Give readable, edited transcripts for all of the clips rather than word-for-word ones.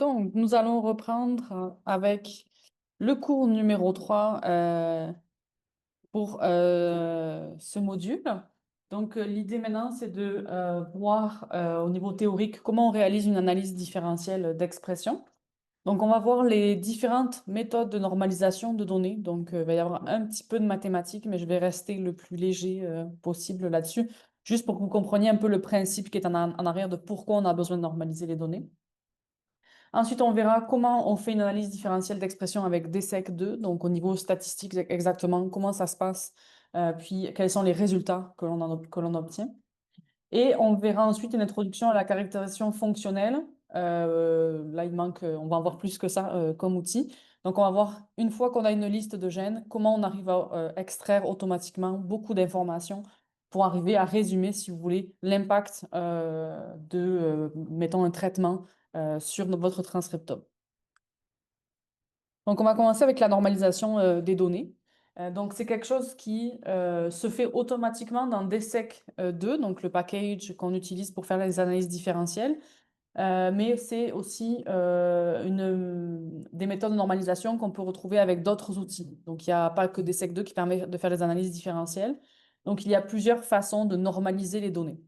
Donc, nous allons reprendre avec le cours numéro 3 pour ce module. Donc, l'idée maintenant, c'est de voir au niveau théorique comment on réalise une analyse différentielle d'expression. Donc, on va voir les différentes méthodes de normalisation de données. Donc, il va y avoir un petit peu de mathématiques, mais je vais rester le plus léger possible là-dessus, juste pour que vous compreniez un peu le principe qui est en arrière de pourquoi on a besoin de normaliser les données. Ensuite, on verra comment on fait une analyse différentielle d'expression avec DSEC2, donc au niveau statistique exactement comment ça se passe, puis quels sont les résultats que l'on obtient. Et on verra ensuite une introduction à la caractérisation fonctionnelle. Là, il manque, on va en voir plus que ça comme outil. Donc, on va voir, une fois qu'on a une liste de gènes, comment on arrive à extraire automatiquement beaucoup d'informations pour arriver à résumer, si vous voulez, l'impact mettons, un traitement sur votre transcriptome. Donc, on va commencer avec la normalisation des données. Donc, c'est quelque chose qui se fait automatiquement dans DSEC2, donc le package qu'on utilise pour faire les analyses différentielles. Mais c'est aussi des méthodes de normalisation qu'on peut retrouver avec d'autres outils. Donc, il n'y a pas que DSEC2 qui permet de faire les analyses différentielles. Donc, il y a plusieurs façons de normaliser les données.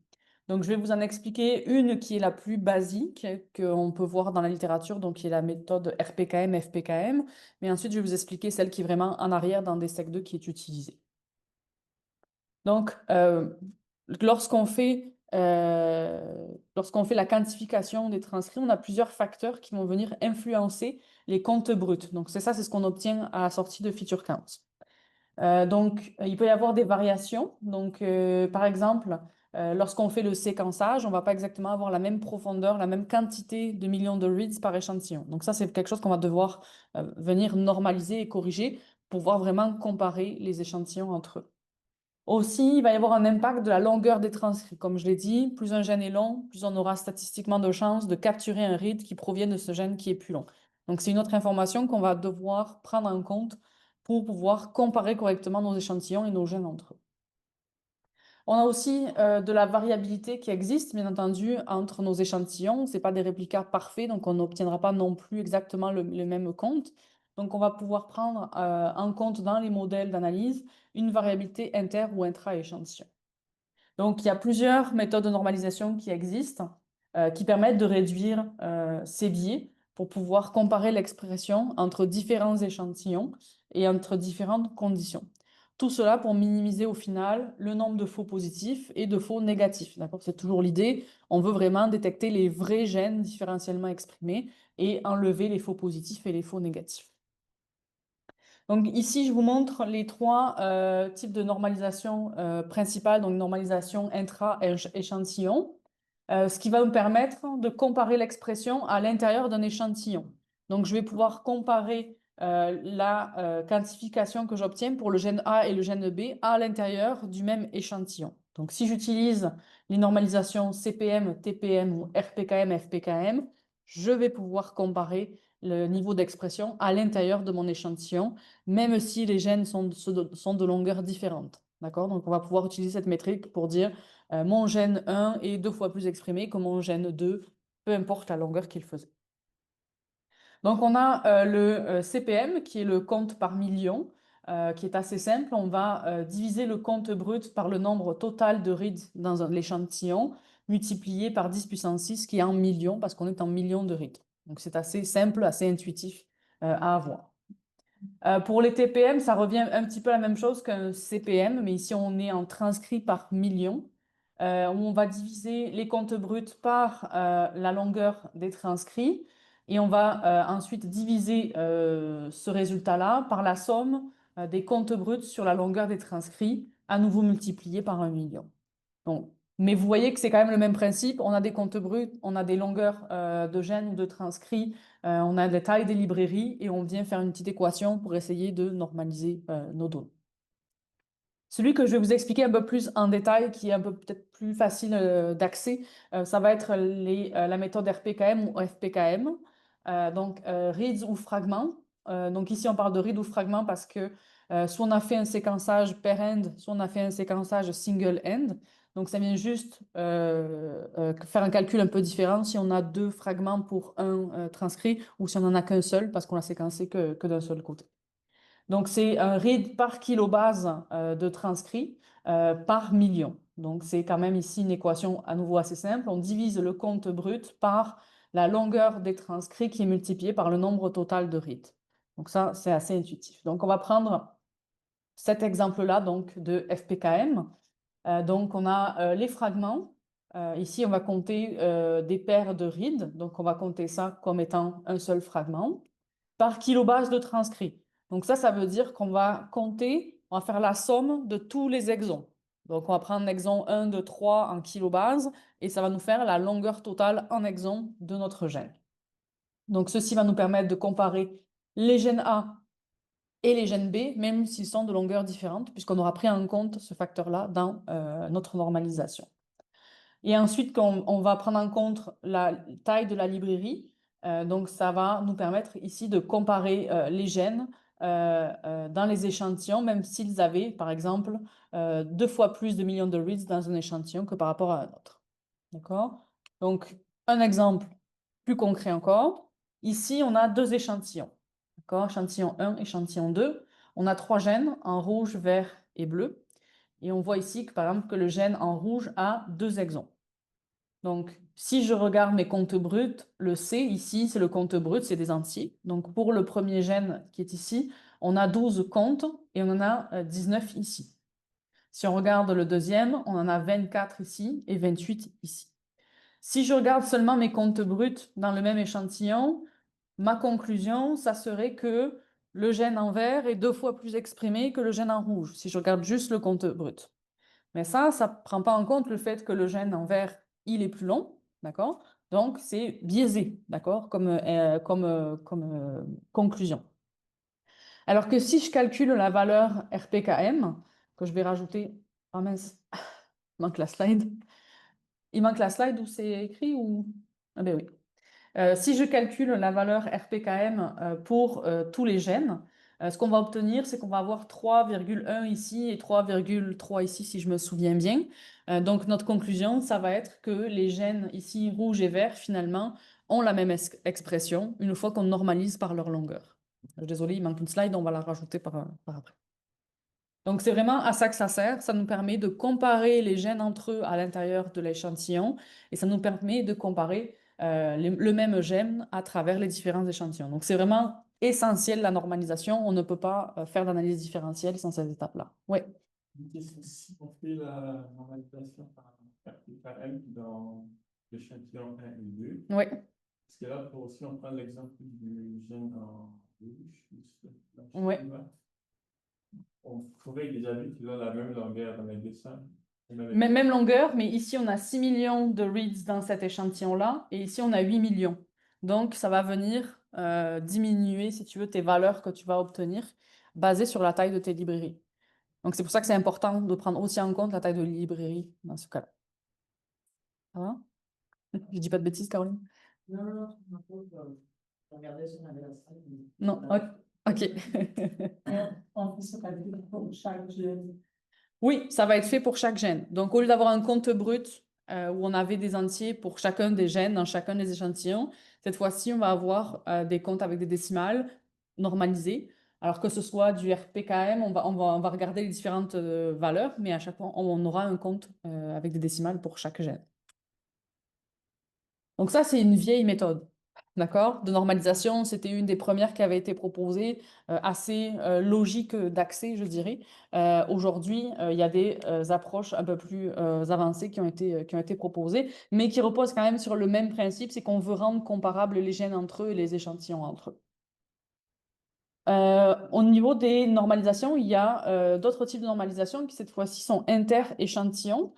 Donc, je vais vous en expliquer une qui est la plus basique, qu'on peut voir dans la littérature, donc qui est la méthode RPKM, FPKM. Mais ensuite, je vais vous expliquer celle qui est vraiment en arrière dans DSEC2 qui est utilisée. Donc, lorsqu'on fait la quantification des transcrits, on a plusieurs facteurs qui vont venir influencer les comptes bruts. Donc, c'est ce qu'on obtient à la sortie de feature count. Donc, il peut y avoir des variations. Donc, par exemple, lorsqu'on fait le séquençage, on ne va pas exactement avoir la même profondeur, la même quantité de millions de reads par échantillon. Donc, ça, c'est quelque chose qu'on va devoir venir normaliser et corriger pour pouvoir vraiment comparer les échantillons entre eux. Aussi, il va y avoir un impact de la longueur des transcrits. Comme je l'ai dit, plus un gène est long, plus on aura statistiquement de chances de capturer un read qui provient de ce gène qui est plus long. Donc, c'est une autre information qu'on va devoir prendre en compte pour pouvoir comparer correctement nos échantillons et nos gènes entre eux. On a aussi de la variabilité qui existe, bien entendu, entre nos échantillons. Ce n'est pas des réplicas parfaits, donc on n'obtiendra pas non plus exactement le même compte. Donc, on va pouvoir prendre en compte dans les modèles d'analyse une variabilité inter- ou intra-échantillon. Donc, il y a plusieurs méthodes de normalisation qui existent, qui permettent de réduire ces biais pour pouvoir comparer l'expression entre différents échantillons et entre différentes conditions. Tout cela pour minimiser au final le nombre de faux positifs et de faux négatifs. D'accord? C'est toujours l'idée. On veut vraiment détecter les vrais gènes différentiellement exprimés et enlever les faux positifs et les faux négatifs. Donc ici, je vous montre les trois types de normalisation principales, donc normalisation intra-échantillon, ce qui va nous permettre de comparer l'expression à l'intérieur d'un échantillon. Donc je vais pouvoir comparer la quantification que j'obtiens pour le gène A et le gène B à l'intérieur du même échantillon. Donc si j'utilise les normalisations CPM, TPM ou RPKM, FPKM, je vais pouvoir comparer le niveau d'expression à l'intérieur de mon échantillon même si les gènes sont de longueurs différentes. D'accord? Donc, on va pouvoir utiliser cette métrique pour dire mon gène 1 est 2 fois plus exprimé que mon gène 2, peu importe la longueur qu'il faisait. Donc, on a le CPM, qui est le compte par million, qui est assez simple. On va diviser le compte brut par le nombre total de reads dans l'échantillon, multiplié par 10 puissance 6, qui est en millions, parce qu'on est en millions de reads. Donc, c'est assez simple, assez intuitif à avoir. Pour les TPM, ça revient un petit peu à la même chose qu'un CPM, mais ici on est en transcrit par million, où on va diviser les comptes bruts par la longueur des transcrits, et on va ensuite diviser ce résultat-là par la somme des comptes bruts sur la longueur des transcrits, à nouveau multiplié par 1 million. Donc, mais vous voyez que c'est quand même le même principe. On a des comptes bruts, on a des longueurs de gènes ou de transcrits, on a des tailles des librairies et on vient faire une petite équation pour essayer de normaliser nos données. Celui que je vais vous expliquer un peu plus en détail, qui est un peu peut-être plus facile d'accès, ça va être la méthode RPKM ou FPKM. Donc, reads ou fragments. Donc ici, on parle de read ou fragment parce que soit on a fait un séquençage pair-end, soit on a fait un séquençage single-end. Donc, ça vient juste faire un calcul un peu différent si on a deux fragments pour un transcrit ou si on n'en a qu'un seul parce qu'on l'a séquencé que d'un seul côté. Donc, c'est un read par kilobase de transcrit par million. Donc, c'est quand même ici une équation à nouveau assez simple. On divise le compte brut par la longueur des transcrits qui est multipliée par le nombre total de reads. Donc, ça, c'est assez intuitif. Donc, on va prendre cet exemple-là donc, de FPKM. Donc, on a les fragments. Ici, on va compter des paires de reads. Donc, on va compter ça comme étant un seul fragment par kilobase de transcrit. Donc ça veut dire qu'on va compter, on va faire la somme de tous les exons. Donc on va prendre l'exon 1, 2, 3 en kilobase et ça va nous faire la longueur totale en exons de notre gène. Donc ceci va nous permettre de comparer les gènes A et les gènes B, même s'ils sont de longueurs différentes, puisqu'on aura pris en compte ce facteur-là dans notre normalisation. Et ensuite, on va prendre en compte la taille de la librairie. Donc, ça va nous permettre ici de comparer les gènes dans les échantillons, même s'ils avaient, par exemple, 2 fois plus de millions de reads dans un échantillon que par rapport à un autre. D'accord? Donc, un exemple plus concret encore. Ici, on a deux échantillons. D'accord? Échantillon 1, échantillon 2. On a 3 gènes en rouge, vert et bleu. Et on voit ici que, par exemple, que le gène en rouge a 2 exons. Donc, si je regarde mes comptes bruts, le C ici, c'est le compte brut, c'est des entiers. Donc, pour le premier gène qui est ici, on a 12 comptes et on en a 19 ici. Si on regarde le deuxième, on en a 24 ici et 28 ici. Si je regarde seulement mes comptes bruts dans le même échantillon, ma conclusion, ça serait que le gène en vert est 2 fois plus exprimé que le gène en rouge, si je regarde juste le compte brut. Mais ça ne prend pas en compte le fait que le gène en vert, il est plus long, d'accord? Donc, c'est biaisé, d'accord, comme conclusion. Alors que si je calcule la valeur RPKM, que je vais rajouter... Ah mince, il manque la slide. Il manque la slide où c'est écrit ou... Ah ben oui. Si je calcule la valeur RPKM pour tous les gènes, ce qu'on va obtenir, c'est qu'on va avoir 3,1 ici et 3,3 ici, si je me souviens bien. Donc, notre conclusion, ça va être que les gènes ici, rouge et vert, finalement, ont la même expression une fois qu'on normalise par leur longueur. Désolée, il manque une slide, on va la rajouter par après. Donc, c'est vraiment à ça que ça sert. Ça nous permet de comparer les gènes entre eux à l'intérieur de l'échantillon et ça nous permet de comparer le même gène à travers les différents échantillons. Donc, c'est vraiment essentiel la normalisation. On ne peut pas faire d'analyse différentielle sans cette étape-là. Oui. Une question, si on fait la normalisation par RPKM dans l'échantillon 1 et 2, Oui. parce que là, pour aussi, on prend l'exemple du gène en rouge, Oui. on pourrait déjà dire qu'il a la même longueur dans les dessins. Même longueur, mais ici on a 6 millions de reads dans cet échantillon-là, et ici on a 8 millions. Donc ça va venir diminuer, si tu veux, tes valeurs que tu vas obtenir basées sur la taille de tes librairies. Donc c'est pour ça que c'est important de prendre aussi en compte la taille de librairie dans ce cas-là. Ça va? Je dis pas de bêtises, Caroline? Non, non, non, je regardais si on avait la slide. Non, ok. On fait ce calcul pour chaque gène. Oui, ça va être fait pour chaque gène. Donc, au lieu d'avoir un compte brut où on avait des entiers pour chacun des gènes dans chacun des échantillons, cette fois-ci, on va avoir des comptes avec des décimales normalisées. Alors que ce soit du RPKM, on va regarder les différentes valeurs, mais à chaque fois, on aura un compte avec des décimales pour chaque gène. Donc ça, c'est une vieille méthode, d'accord, de normalisation. C'était une des premières qui avait été proposée, assez logique d'accès, je dirais. Aujourd'hui, il y a des approches un peu plus avancées qui ont été proposées, mais qui reposent quand même sur le même principe, c'est qu'on veut rendre comparables les gènes entre eux et les échantillons entre eux. Au niveau des normalisations, il y a d'autres types de normalisation qui cette fois-ci sont inter-échantillons.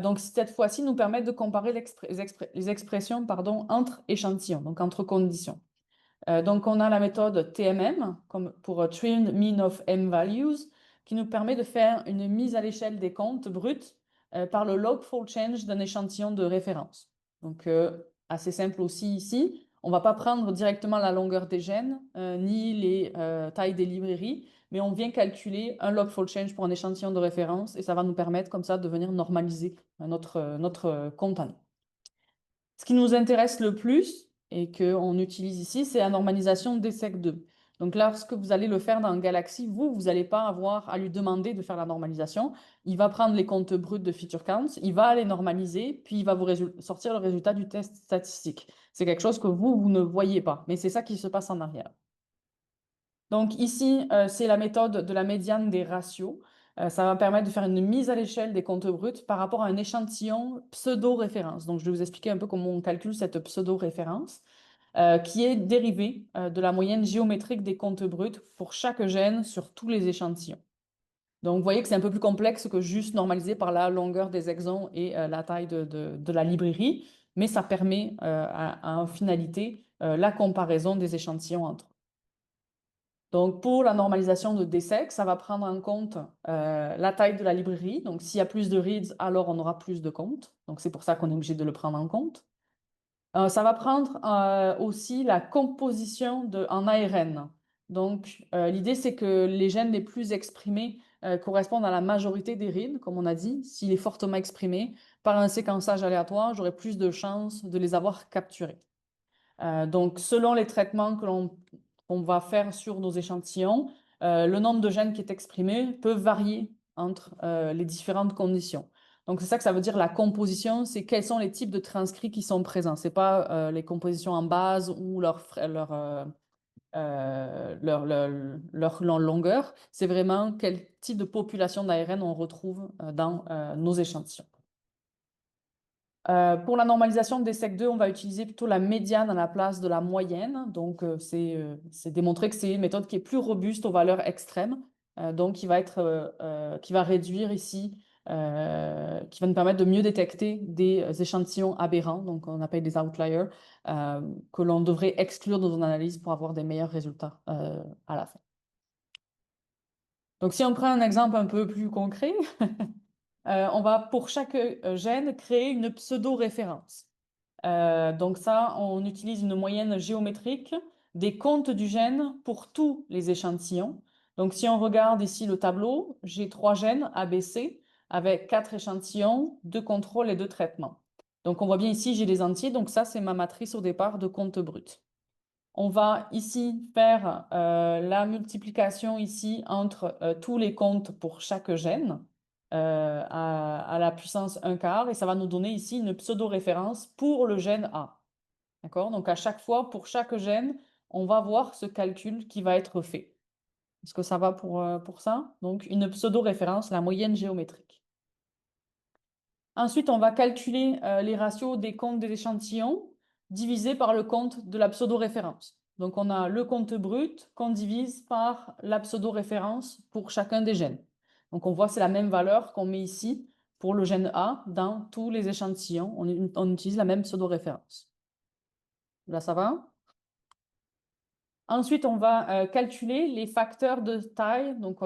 Donc cette fois-ci nous permettent de comparer les expressions pardon, entre échantillons, donc entre conditions. Donc on a la méthode TMM comme pour Trimmed Mean of M Values qui nous permet de faire une mise à l'échelle des comptes bruts par le log-fold change d'un échantillon de référence. Donc assez simple aussi ici. On ne va pas prendre directement la longueur des gènes, ni les tailles des librairies, mais on vient calculer un log-fold change pour un échantillon de référence et ça va nous permettre comme ça de venir normaliser notre compte à nous. Ce qui nous intéresse le plus et qu'on utilise ici, c'est la normalisation d'ESSEC2. Donc lorsque vous allez le faire dans Galaxy, vous n'allez pas avoir à lui demander de faire la normalisation. Il va prendre les comptes bruts de feature counts, il va les normaliser, puis il va vous sortir le résultat du test statistique. C'est quelque chose que vous ne voyez pas, mais c'est ça qui se passe en arrière. Donc ici, c'est la méthode de la médiane des ratios. Ça va permettre de faire une mise à l'échelle des comptes bruts par rapport à un échantillon pseudo-référence. Donc je vais vous expliquer un peu comment on calcule cette pseudo-référence, qui est dérivée de la moyenne géométrique des comptes bruts pour chaque gène sur tous les échantillons. Donc vous voyez que c'est un peu plus complexe que juste normaliser par la longueur des exons et la taille de la librairie, mais ça permet en finalité la comparaison des échantillons entre eux. Donc, pour la normalisation de DSEC, ça va prendre en compte la taille de la librairie. Donc, s'il y a plus de reads, alors on aura plus de comptes. Donc, c'est pour ça qu'on est obligé de le prendre en compte. Ça va prendre aussi la composition en ARN. Donc, l'idée, c'est que les gènes les plus exprimés correspondent à la majorité des reads, comme on a dit. S'il est fortement exprimé, par un séquençage aléatoire, j'aurai plus de chances de les avoir capturés. Donc, selon les traitements qu'on va faire sur nos échantillons, le nombre de gènes qui est exprimé peut varier entre les différentes conditions. Donc, c'est ça que ça veut dire la composition, c'est quels sont les types de transcrits qui sont présents. Ce n'est pas les compositions en base ou leur longueur, c'est vraiment quel type de population d'ARN on retrouve dans nos échantillons. Pour la normalisation des SEC2, on va utiliser plutôt la médiane à la place de la moyenne. Donc, c'est démontré que c'est une méthode qui est plus robuste aux valeurs extrêmes. Donc, qui va réduire ici, qui va nous permettre de mieux détecter des échantillons aberrants, donc on appelle des outliers, que l'on devrait exclure de nos analyses pour avoir des meilleurs résultats à la fin. Donc, si on prend un exemple un peu plus concret, on va pour chaque gène créer une pseudo-référence. Donc ça, on utilise une moyenne géométrique des comptes du gène pour tous les échantillons. Donc si on regarde ici le tableau, j'ai 3 gènes ABC avec 4 échantillons, 2 contrôles et 2 traitements. Donc on voit bien ici, j'ai les entiers, donc ça c'est ma matrice au départ de comptes bruts. On va ici faire la multiplication ici entre tous les comptes pour chaque gène à la puissance 1 quart et ça va nous donner ici une pseudo-référence pour le gène A. D'accord? Donc à chaque fois, pour chaque gène, on va voir ce calcul qui va être fait. Est-ce que ça va pour ça? Donc une pseudo-référence, la moyenne géométrique. Ensuite, on va calculer les ratios des comptes des échantillons divisés par le compte de la pseudo-référence. Donc on a le compte brut qu'on divise par la pseudo-référence pour chacun des gènes. Donc on voit c'est la même valeur qu'on met ici pour le gène A dans tous les échantillons. On utilise la même pseudo-référence. Là, ça va? Ensuite, on va calculer les facteurs de taille. Donc,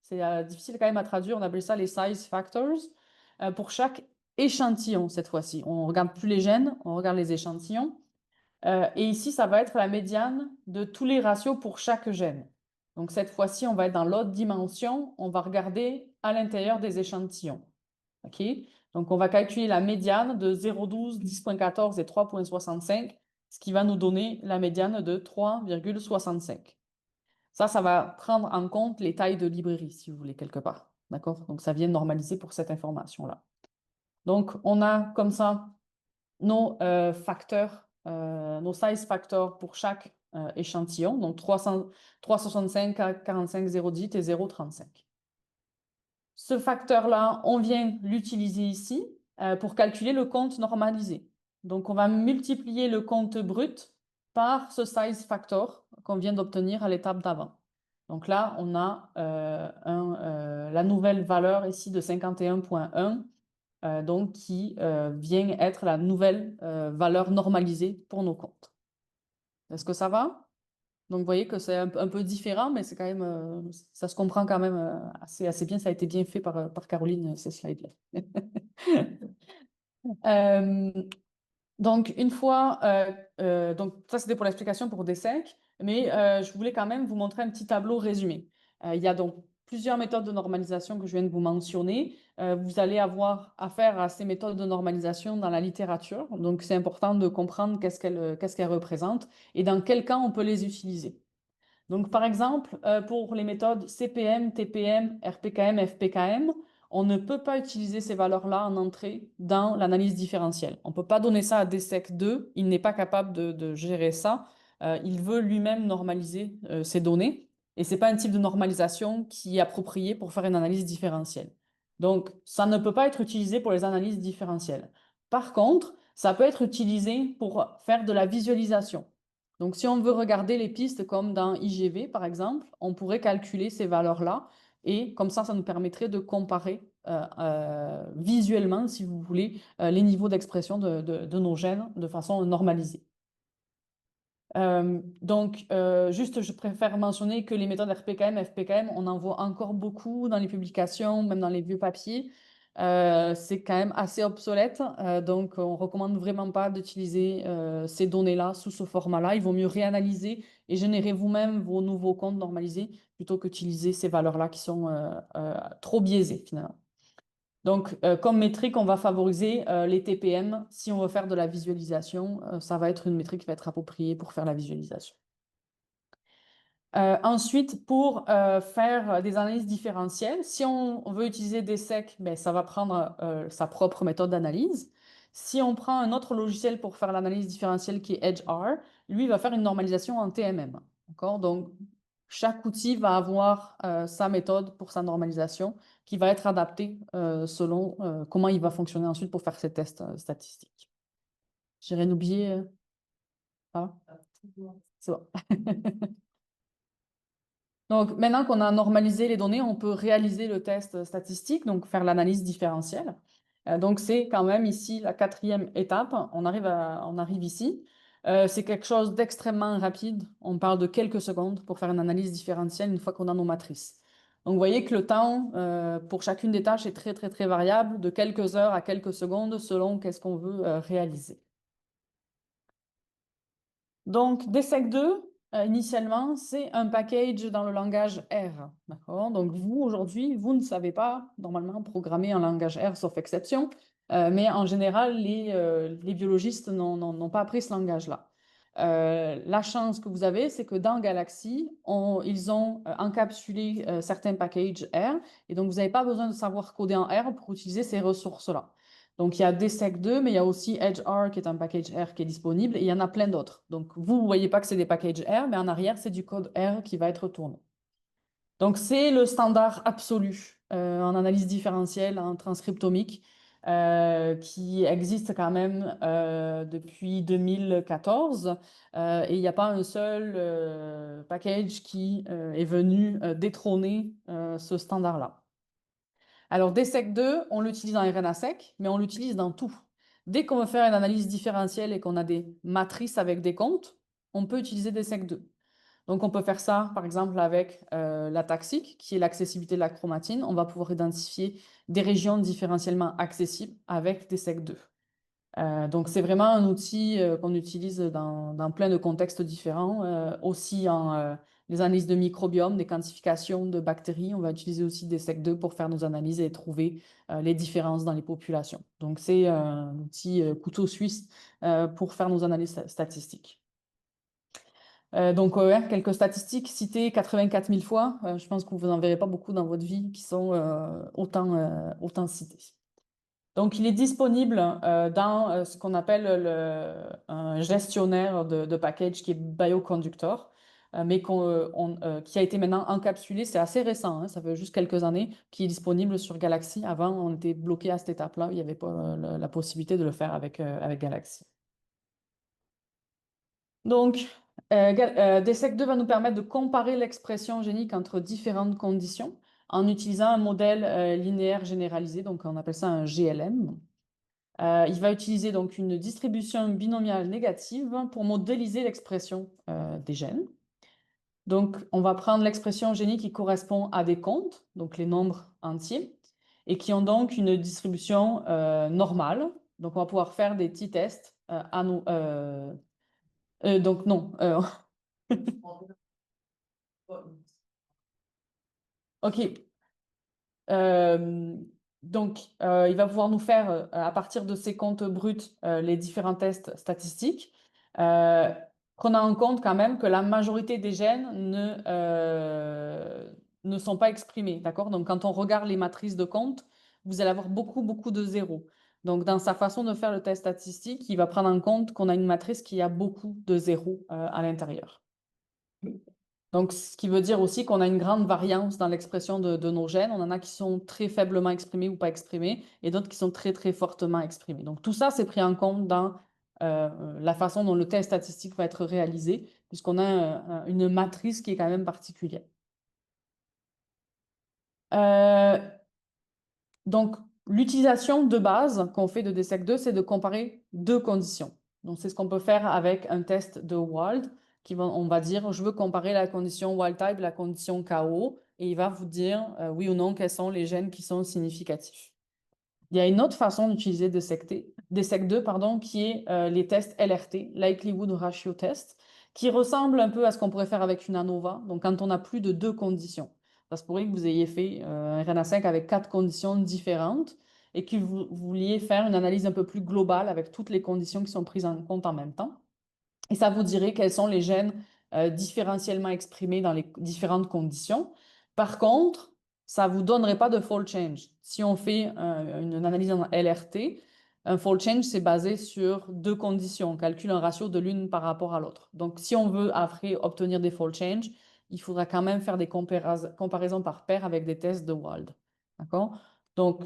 c'est difficile quand même à traduire. On appelle ça les size factors pour chaque échantillon cette fois-ci. On ne regarde plus les gènes, on regarde les échantillons. Et ici, ça va être la médiane de tous les ratios pour chaque gène. Donc, cette fois-ci, on va être dans l'autre dimension. On va regarder à l'intérieur des échantillons. OK? Donc, on va calculer la médiane de 0,12, 10,14 et 3,65, ce qui va nous donner la médiane de 3,65. Ça va prendre en compte les tailles de librairie, si vous voulez, quelque part. D'accord? Donc, ça vient normaliser pour cette information-là. Donc, on a comme ça nos facteurs, nos size factors pour chaque échantillon. Donc, 365, 45, 0,10 et 0,35. Ce facteur-là, on vient l'utiliser ici pour calculer le compte normalisé. Donc, on va multiplier le compte brut par ce size factor qu'on vient d'obtenir à l'étape d'avant. Donc là, on a la nouvelle valeur ici de 51,1, donc qui vient être la nouvelle valeur normalisée pour nos comptes. Est-ce que ça va? Donc, vous voyez que c'est un peu différent, mais c'est quand même, ça se comprend quand même assez bien. Ça a été bien fait par Caroline, ces slides-là. Donc, une fois, donc ça c'était pour l'explication pour DSEC, mais je voulais quand même vous montrer un petit tableau résumé. Il y a donc plusieurs méthodes de normalisation que je viens de vous mentionner. Vous allez avoir affaire à ces méthodes de normalisation dans la littérature. Donc, c'est important de comprendre qu'est-ce qu'elles représentent et dans quel cas on peut les utiliser. Donc, par exemple, pour les méthodes CPM, TPM, RPKM, FPKM, on ne peut pas utiliser ces valeurs-là en entrée dans l'analyse différentielle. On ne peut pas donner ça à DSEC2, il n'est pas capable de gérer ça. Il veut lui-même normaliser ces données et ce n'est pas un type de normalisation qui est approprié pour faire une analyse différentielle. Donc, ça ne peut pas être utilisé pour les analyses différentielles. Par contre, ça peut être utilisé pour faire de la visualisation. Donc, si on veut regarder les pistes comme dans IGV, par exemple, on pourrait calculer ces valeurs-là et comme ça nous permettrait de comparer visuellement, si vous voulez, les niveaux d'expression de nos gènes de façon normalisée. Juste, je préfère mentionner que les méthodes RPKM, FPKM, on en voit encore beaucoup dans les publications, même dans les vieux papiers. C'est quand même assez obsolète, donc on ne recommande vraiment pas d'utiliser ces données-là sous ce format-là. Il vaut mieux réanalyser et générer vous-même vos nouveaux comptes normalisés plutôt qu'utiliser ces valeurs-là qui sont trop biaisées finalement. Donc, comme métrique, on va favoriser les TPM. Si on veut faire de la visualisation, ça va être une métrique qui va être appropriée pour faire la visualisation. Ensuite, pour faire des analyses différentielles, si on veut utiliser DSEC, ben, ça va prendre sa propre méthode d'analyse. Si on prend un autre logiciel pour faire l'analyse différentielle qui est EdgeR, lui, il va faire une normalisation en TMM. Donc, chaque outil va avoir sa méthode pour sa normalisation qui va être adaptée selon comment il va fonctionner ensuite pour faire ses tests statistiques. J'ai rien oublié? Ah, c'est bon. Donc, maintenant qu'on a normalisé les données, on peut réaliser le test statistique, donc faire l'analyse différentielle. Donc, c'est quand même ici la 4e étape. On arrive ici. C'est quelque chose d'extrêmement rapide. On parle de quelques secondes pour faire une analyse différentielle une fois qu'on a nos matrices. Donc, vous voyez que le temps pour chacune des tâches est très, très, très variable, de quelques heures à quelques secondes, selon qu'est-ce qu'on veut réaliser. Donc, DSEC2, initialement, c'est un package dans le langage R. D'accord? Donc, vous, aujourd'hui, vous ne savez pas normalement programmer un langage R, sauf exception, mais en général, les biologistes n'ont pas appris ce langage-là. La chance que vous avez, c'est que dans Galaxy, ils ont encapsulé certains packages R, et donc vous n'avez pas besoin de savoir coder en R pour utiliser ces ressources-là. Donc, il y a DSEC2, mais il y a aussi EdgeR, qui est un package R qui est disponible, et il y en a plein d'autres. Donc, vous ne voyez pas que c'est des packages R, mais en arrière, c'est du code R qui va être tourné. Donc, c'est le standard absolu en analyse différentielle, en transcriptomique, qui existe quand même depuis 2014. Et il n'y a pas un seul package qui est venu détrôner ce standard-là. Alors, DSEC2, on l'utilise dans RNA-seq, mais on l'utilise dans tout. Dès qu'on veut faire une analyse différentielle et qu'on a des matrices avec des comptes, on peut utiliser DSEC2. Donc, on peut faire ça, par exemple, avec la taxique, qui est l'accessibilité de la chromatine. On va pouvoir identifier des régions différentiellement accessibles avec DSEC2. Donc, c'est vraiment un outil qu'on utilise dans plein de contextes différents, aussi en les analyses de microbiome, des quantifications de bactéries. On va utiliser aussi des SEC2 pour faire nos analyses et trouver les différences dans les populations. Donc, c'est un outil couteau suisse pour faire nos analyses statistiques. Donc, quelques statistiques citées 84 000 fois. Je pense que vous n'en verrez pas beaucoup dans votre vie qui sont autant citées. Donc, il est disponible dans ce qu'on appelle un gestionnaire de package qui est Bioconductor, mais qui a été maintenant encapsulé. C'est assez récent, hein, ça fait juste quelques années, qui est disponible sur Galaxy. Avant, on était bloqué à cette étape-là. Il n'y avait pas la possibilité de le faire avec Galaxy. Donc, DSEC2 va nous permettre de comparer l'expression génique entre différentes conditions en utilisant un modèle linéaire généralisé, donc on appelle ça un GLM. Il va utiliser donc une distribution binomiale négative pour modéliser l'expression des gènes. Donc, on va prendre l'expression génique qui correspond à des comptes, donc les nombres entiers, et qui ont donc une distribution normale. Donc, on va pouvoir faire des petits tests à nous. Donc, non. OK. Donc, il va pouvoir nous faire, à partir de ces comptes bruts, les différents tests statistiques, prenant en compte quand même que la majorité des gènes ne sont pas exprimés, d'accord? Donc, quand on regarde les matrices de comptes, vous allez avoir beaucoup, beaucoup de zéros. Donc, dans sa façon de faire le test statistique, il va prendre en compte qu'on a une matrice qui a beaucoup de zéros, à l'intérieur. Donc, ce qui veut dire aussi qu'on a une grande variance dans l'expression de nos gènes. On en a qui sont très faiblement exprimés ou pas exprimés, et d'autres qui sont très, très fortement exprimés. Donc, tout ça, c'est pris en compte dans la façon dont le test statistique va être réalisé, puisqu'on a une matrice qui est quand même particulière. Donc, l'utilisation de base qu'on fait de DSEC2, c'est de comparer deux conditions. Donc, c'est ce qu'on peut faire avec un test de Wald, on va dire, je veux comparer la condition wild type et la condition KO, et il va vous dire oui ou non quels sont les gènes qui sont significatifs. Il y a une autre façon d'utiliser DSEC2, pardon, qui est les tests LRT, Likelihood Ratio Test, qui ressemble un peu à ce qu'on pourrait faire avec une ANOVA, donc quand on a plus de deux conditions. Ça se pourrait que vous ayez fait un RNA5 avec 4 conditions différentes et que vous vouliez faire une analyse un peu plus globale avec toutes les conditions qui sont prises en compte en même temps. Et ça vous dirait quels sont les gènes différentiellement exprimés dans les différentes conditions. Par contre, ça ne vous donnerait pas de fold change. Si on fait une analyse en LRT, un fold change, c'est basé sur deux conditions. On calcule un ratio de l'une par rapport à l'autre. Donc, si on veut après obtenir des fold change, il faudra quand même faire des comparaisons par paire avec des tests de Wald. D'accord? Donc,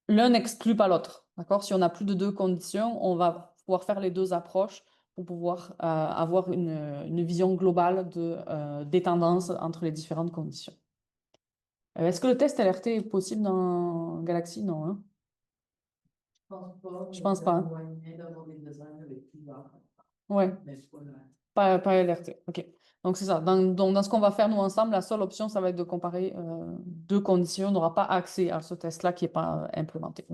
l'un n'exclut pas l'autre. D'accord? Si on a plus de deux conditions, on va pouvoir faire les deux approches pour pouvoir avoir une vision globale des tendances entre les différentes conditions. Est-ce que le test LRT est possible dans Galaxy? Non, hein? Je pense pas. Hein. Ouais. Pas LRT. OK. Donc, c'est ça. Dans ce qu'on va faire, nous, ensemble, la seule option, ça va être de comparer deux conditions. On n'aura pas accès à ce test-là qui n'est pas implémenté.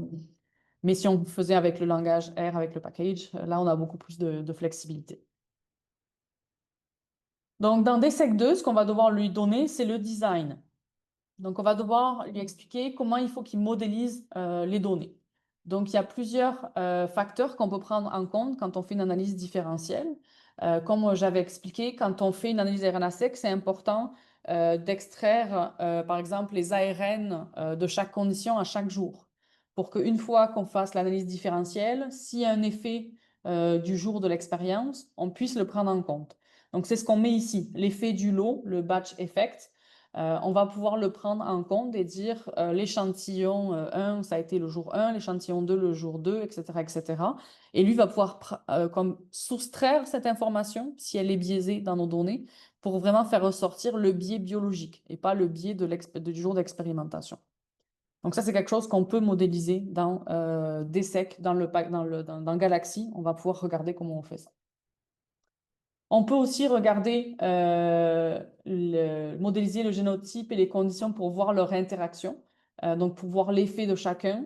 Mais si on faisait avec le langage R, avec le package, là, on a beaucoup plus de flexibilité. Donc, dans DSEC2, ce qu'on va devoir lui donner, c'est le design. Donc, on va devoir lui expliquer comment il faut qu'il modélise les données. Donc, il y a plusieurs facteurs qu'on peut prendre en compte quand on fait une analyse différentielle. Comme j'avais expliqué, quand on fait une analyse RNA-seq, c'est important d'extraire, par exemple, les ARN de chaque condition à chaque jour. Pour qu'une fois qu'on fasse l'analyse différentielle, s'il y a un effet du jour de l'expérience, on puisse le prendre en compte. Donc, c'est ce qu'on met ici, l'effet du lot, le batch effect. On va pouvoir le prendre en compte et dire l'échantillon 1, ça a été le jour 1, l'échantillon 2, le jour 2, etc., etc. Et lui va pouvoir comme soustraire cette information, si elle est biaisée dans nos données, pour vraiment faire ressortir le biais biologique et pas le biais du jour d'expérimentation. Donc ça, c'est quelque chose qu'on peut modéliser dans DSEC, dans Galaxy. On va pouvoir regarder comment on fait ça. On peut aussi regarder, modéliser le génotype et les conditions pour voir leur interaction, donc pour voir l'effet de chacun,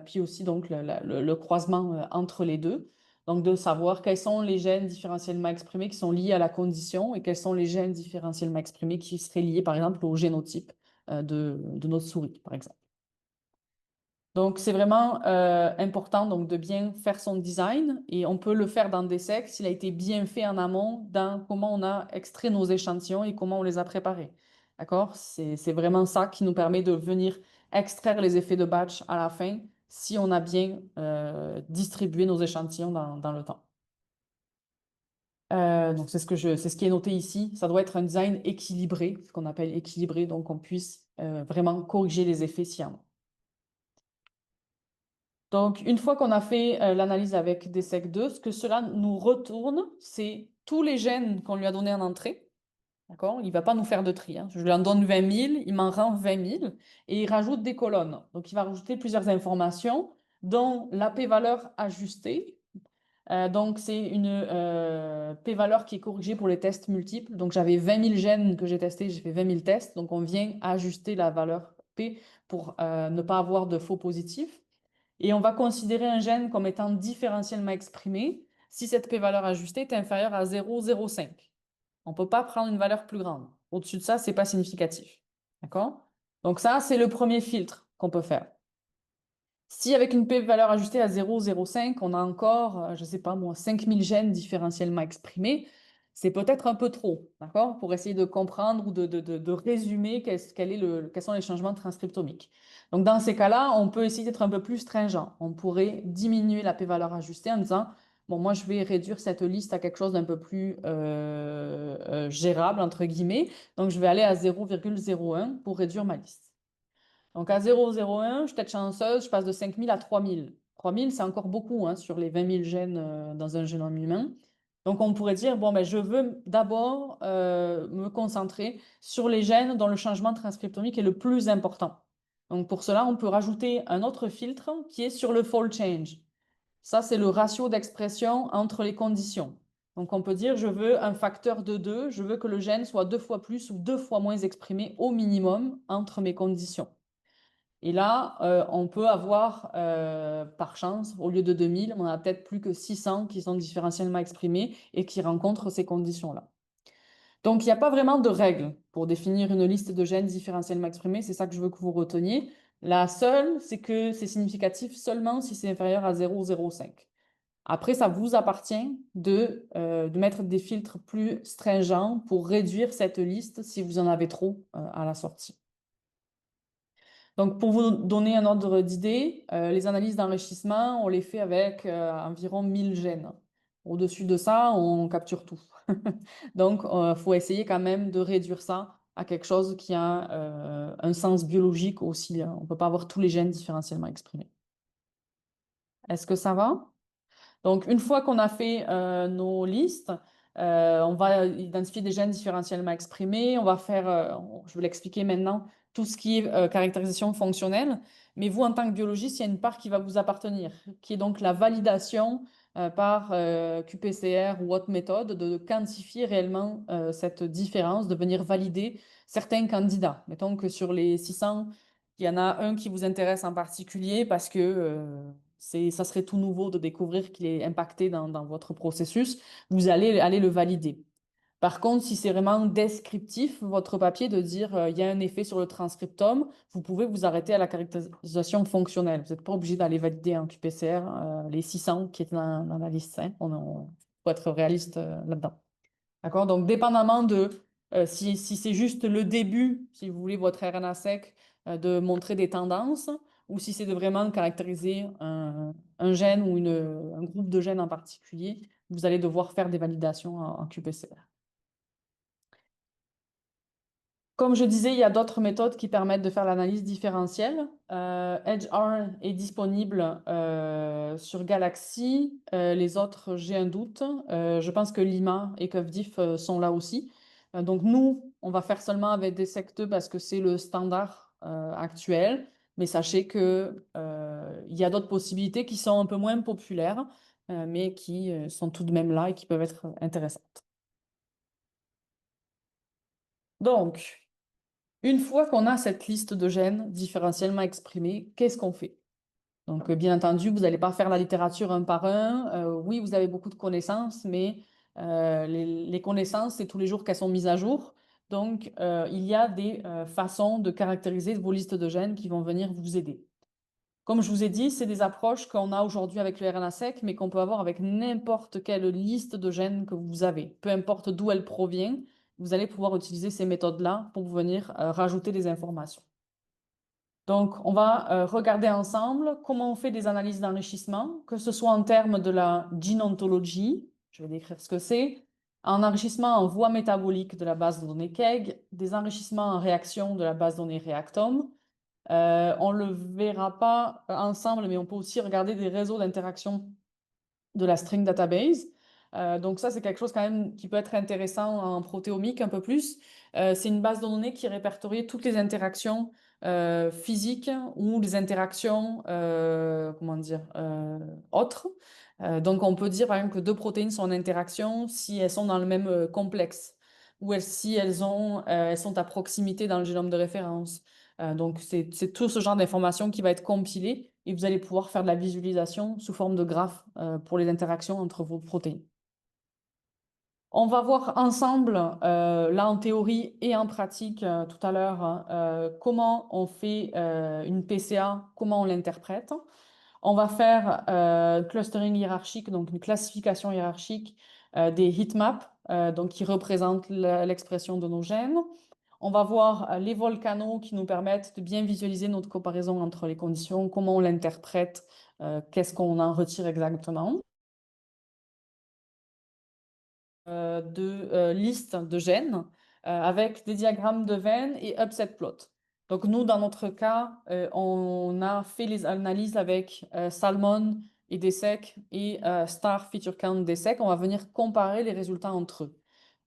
puis aussi donc le croisement entre les deux. Donc de savoir quels sont les gènes différentiellement exprimés qui sont liés à la condition et quels sont les gènes différentiellement exprimés qui seraient liés par exemple au génotype de notre souris, par exemple. Donc, c'est vraiment important donc, de bien faire son design et on peut le faire dans DSEC s'il a été bien fait en amont dans comment on a extrait nos échantillons et comment on les a préparés. D'accord? C'est vraiment ça qui nous permet de venir extraire les effets de batch à la fin si on a bien distribué nos échantillons dans le temps. Donc, c'est ce qui est noté ici. Ça doit être un design équilibré, ce qu'on appelle équilibré, donc qu'on puisse vraiment corriger les effets s'il y en a. Donc, une fois qu'on a fait l'analyse avec DSEC2, ce que cela nous retourne, c'est tous les gènes qu'on lui a donnés en entrée. D'accord? Il ne va pas nous faire de tri. Hein. Je lui en donne 20 000, il m'en rend 20 000 et il rajoute des colonnes. Donc, il va rajouter plusieurs informations, dont la p-valeur ajustée. Donc, c'est une p-valeur qui est corrigée pour les tests multiples. Donc, j'avais 20 000 gènes que j'ai testés, j'ai fait 20 000 tests. Donc, on vient ajuster la valeur p pour ne pas avoir de faux positifs. Et on va considérer un gène comme étant différentiellement exprimé si cette p-valeur ajustée est inférieure à 0,05. On ne peut pas prendre une valeur plus grande. Au-dessus de ça, ce n'est pas significatif. D'accord? Donc ça, c'est le premier filtre qu'on peut faire. Si avec une p-valeur ajustée à 0,05, on a encore, je ne sais pas moi, 5000 gènes différentiellement exprimés, c'est peut-être un peu trop, d'accord? Pour essayer de comprendre ou de résumer quels sont les changements transcriptomiques. Donc dans ces cas-là, on peut essayer d'être un peu plus stringent. On pourrait diminuer la p-valeur ajustée en disant, bon, moi je vais réduire cette liste à quelque chose d'un peu plus gérable, entre guillemets. Donc je vais aller à 0,01 pour réduire ma liste. Donc à 0,01, je suis peut-être chanceuse, je passe de 5000 à 3000. 3000, c'est encore beaucoup hein, sur les 20 000 gènes dans un génome humain. Donc on pourrait dire, bon, ben, je veux d'abord me concentrer sur les gènes dont le changement transcriptomique est le plus important. Donc pour cela, on peut rajouter un autre filtre qui est sur le fold change. Ça, c'est le ratio d'expression entre les conditions. Donc on peut dire, je veux un facteur de 2, je veux que le gène soit 2 fois plus ou 2 fois moins exprimé au minimum entre mes conditions. Et là, on peut avoir, par chance, au lieu de 2000, on a peut-être plus que 600 qui sont différentiellement exprimés et qui rencontrent ces conditions-là. Donc, il n'y a pas vraiment de règle pour définir une liste de gènes différentiellement exprimés. C'est ça que je veux que vous reteniez. La seule, c'est que c'est significatif seulement si c'est inférieur à 0,05. Après, ça vous appartient de mettre des filtres plus stringents pour réduire cette liste si vous en avez trop à la sortie. Donc, pour vous donner un ordre d'idée, les analyses d'enrichissement, on les fait avec environ 1000 gènes. Au-dessus de ça, on capture tout. Donc, il faut essayer quand même de réduire ça à quelque chose qui a un sens biologique aussi, hein. On ne peut pas avoir tous les gènes différentiellement exprimés. Est-ce que ça va? Donc, une fois qu'on a fait nos listes, on va identifier des gènes différentiellement exprimés. On va faire, je vais l'expliquer maintenant, tout ce qui est caractérisation fonctionnelle. Mais vous, en tant que biologiste, il y a une part qui va vous appartenir, qui est donc la validation par qPCR ou autre méthode de quantifier réellement cette différence, de venir valider certains candidats. Mettons que sur les 600, il y en a un qui vous intéresse en particulier parce que ça serait tout nouveau de découvrir qu'il est impacté dans votre processus. Vous allez aller le valider. Par contre, si c'est vraiment descriptif, votre papier, de dire il y a un effet sur le transcriptome, vous pouvez vous arrêter à la caractérisation fonctionnelle. Vous n'êtes pas obligé d'aller valider en qPCR les 600 qui étaient dans la liste. Hein. Faut être réaliste là-dedans. D'accord? Donc, dépendamment de si c'est juste le début, si vous voulez, votre RNA sec, de montrer des tendances, ou si c'est de vraiment caractériser un gène ou un groupe de gènes en particulier, vous allez devoir faire des validations en qPCR. Comme je disais, il y a d'autres méthodes qui permettent de faire l'analyse différentielle. EdgeR est disponible sur Galaxy. Les autres, j'ai un doute. Je pense que Lima et CuveDiff sont là aussi. Donc nous, on va faire seulement avec des sect2 parce que c'est le standard actuel. Mais sachez que il y a d'autres possibilités qui sont un peu moins populaires, mais qui sont tout de même là et qui peuvent être intéressantes. Donc, une fois qu'on a cette liste de gènes différentiellement exprimés, qu'est-ce qu'on fait? Donc, bien entendu, vous n'allez pas faire la littérature un par un. Oui, vous avez beaucoup de connaissances, mais les connaissances, c'est tous les jours qu'elles sont mises à jour. Donc, il y a des façons de caractériser vos listes de gènes qui vont venir vous aider. Comme je vous ai dit, c'est des approches qu'on a aujourd'hui avec le RNA-seq, mais qu'on peut avoir avec n'importe quelle liste de gènes que vous avez. Peu importe d'où elle provient, vous allez pouvoir utiliser ces méthodes-là pour venir rajouter des informations. Donc, on va regarder ensemble comment on fait des analyses d'enrichissement, que ce soit en termes de la gene ontology, je vais décrire ce que c'est, en enrichissement en voie métabolique de la base de données KEGG, des enrichissements en réaction de la base de données Reactome. On ne le verra pas ensemble, mais on peut aussi regarder des réseaux d'interaction de la string database. Donc ça, c'est quelque chose quand même qui peut être intéressant en protéomique un peu plus. C'est une base de données qui répertorie toutes les interactions physiques ou les interactions, comment dire, autres. Donc on peut dire par exemple que deux protéines sont en interaction si elles sont dans le même complexe ou si elles sont à proximité dans le génome de référence. Donc c'est tout ce genre d'informations qui va être compilé et vous allez pouvoir faire de la visualisation sous forme de graphes pour les interactions entre vos protéines. On va voir ensemble, là en théorie et en pratique tout à l'heure, hein, comment on fait une PCA, comment on l'interprète. On va faire clustering hiérarchique, donc une classification hiérarchique des heatmaps, donc qui représentent l'expression de nos gènes. On va voir les volcanos qui nous permettent de bien visualiser notre comparaison entre les conditions, comment on l'interprète, qu'est-ce qu'on en retire exactement. De listes de gènes avec des diagrammes de Venn et upset plot. Donc nous, dans notre cas, on a fait les analyses avec Salmon et DSEC et Star Feature Count DSEC. On va venir comparer les résultats entre eux.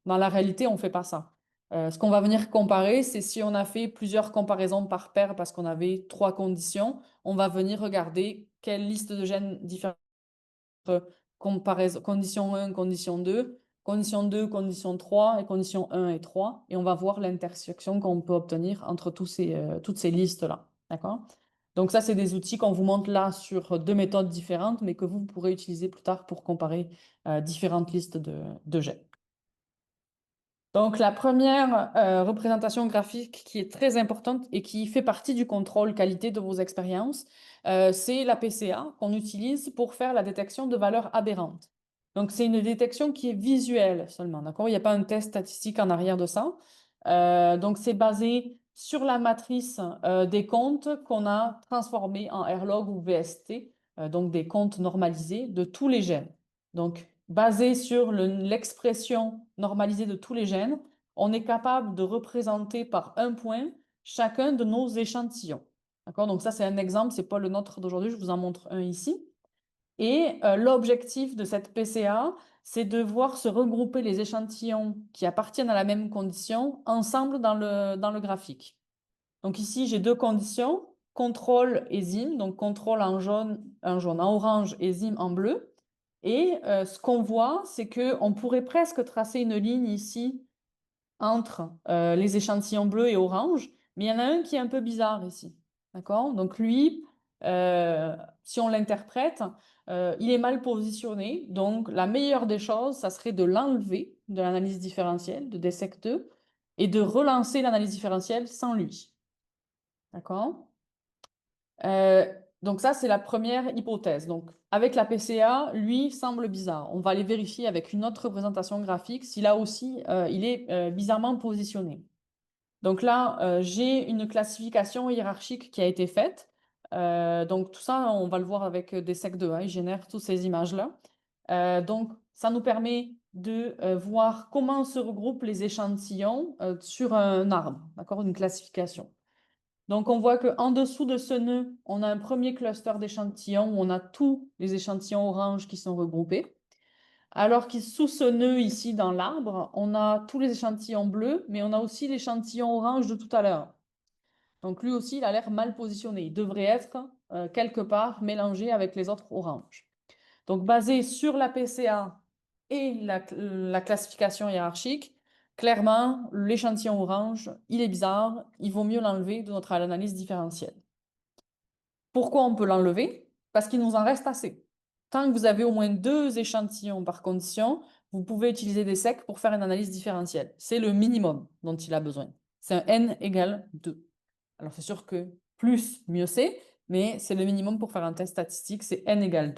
Dans la réalité, on ne fait pas ça. Ce qu'on va venir comparer, c'est si on a fait plusieurs comparaisons par paire parce qu'on avait 3 conditions, on va venir regarder quelle liste de gènes différentes condition 1, condition 2, condition 2, condition 3 et condition 1 et 3. Et on va voir l'intersection qu'on peut obtenir entre toutes ces listes-là. D'accord? Donc ça, c'est des outils qu'on vous montre là sur 2 méthodes différentes, mais que vous pourrez utiliser plus tard pour comparer différentes listes de gènes. Donc la première représentation graphique qui est très importante et qui fait partie du contrôle qualité de vos expériences, c'est la PCA qu'on utilise pour faire la détection de valeurs aberrantes. Donc c'est une détection qui est visuelle seulement, d'accord? Il n'y a pas un test statistique en arrière de ça. Donc c'est basé sur la matrice des comptes qu'on a transformés en RLOG ou VST, donc des comptes normalisés de tous les gènes. Donc basé sur l'expression normalisée de tous les gènes, on est capable de représenter par un point chacun de nos échantillons. D'accord? Donc ça, c'est un exemple, ce n'est pas le nôtre d'aujourd'hui, je vous en montre un ici. Et l'objectif de cette PCA, c'est de voir se regrouper les échantillons qui appartiennent à la même condition ensemble dans le graphique. Donc ici, j'ai 2 conditions, contrôle et zim, donc contrôle en jaune, en orange et zim en bleu. Et ce qu'on voit, c'est qu'on pourrait presque tracer une ligne ici entre les échantillons bleus et orange, mais il y en a un qui est un peu bizarre ici. D'accord? Donc lui, si on l'interprète, il est mal positionné. Donc la meilleure des choses, ça serait de l'enlever de l'analyse différentielle, de DSEC2, et de relancer l'analyse différentielle sans lui. D'accord? Donc ça, c'est la première hypothèse. Donc avec la PCA, lui semble bizarre. On va aller vérifier avec une autre représentation graphique si là aussi il est bizarrement positionné. Donc là, j'ai une classification hiérarchique qui a été faite. Donc tout ça, on va le voir avec des SEC2, hein, ils génèrent toutes ces images-là. Donc ça nous permet de voir comment se regroupent les échantillons sur un arbre, d'accord, une classification. Donc, on voit qu'en dessous de ce nœud, on a un premier cluster d'échantillons où on a tous les échantillons orange qui sont regroupés. Alors que sous ce nœud ici dans l'arbre, on a tous les échantillons bleus, mais on a aussi l'échantillon orange de tout à l'heure. Donc, lui aussi, il a l'air mal positionné. Il devrait être quelque part mélangé avec les autres oranges. Donc, basé sur la PCA et la classification hiérarchique, clairement, l'échantillon orange, il est bizarre, il vaut mieux l'enlever de notre analyse différentielle. Pourquoi on peut l'enlever? Parce qu'il nous en reste assez. Tant que vous avez au moins 2 échantillons par condition, vous pouvez utiliser des secs pour faire une analyse différentielle. C'est le minimum dont il a besoin. C'est un n égale 2. Alors c'est sûr que plus, mieux c'est, mais c'est le minimum pour faire un test statistique, c'est n égale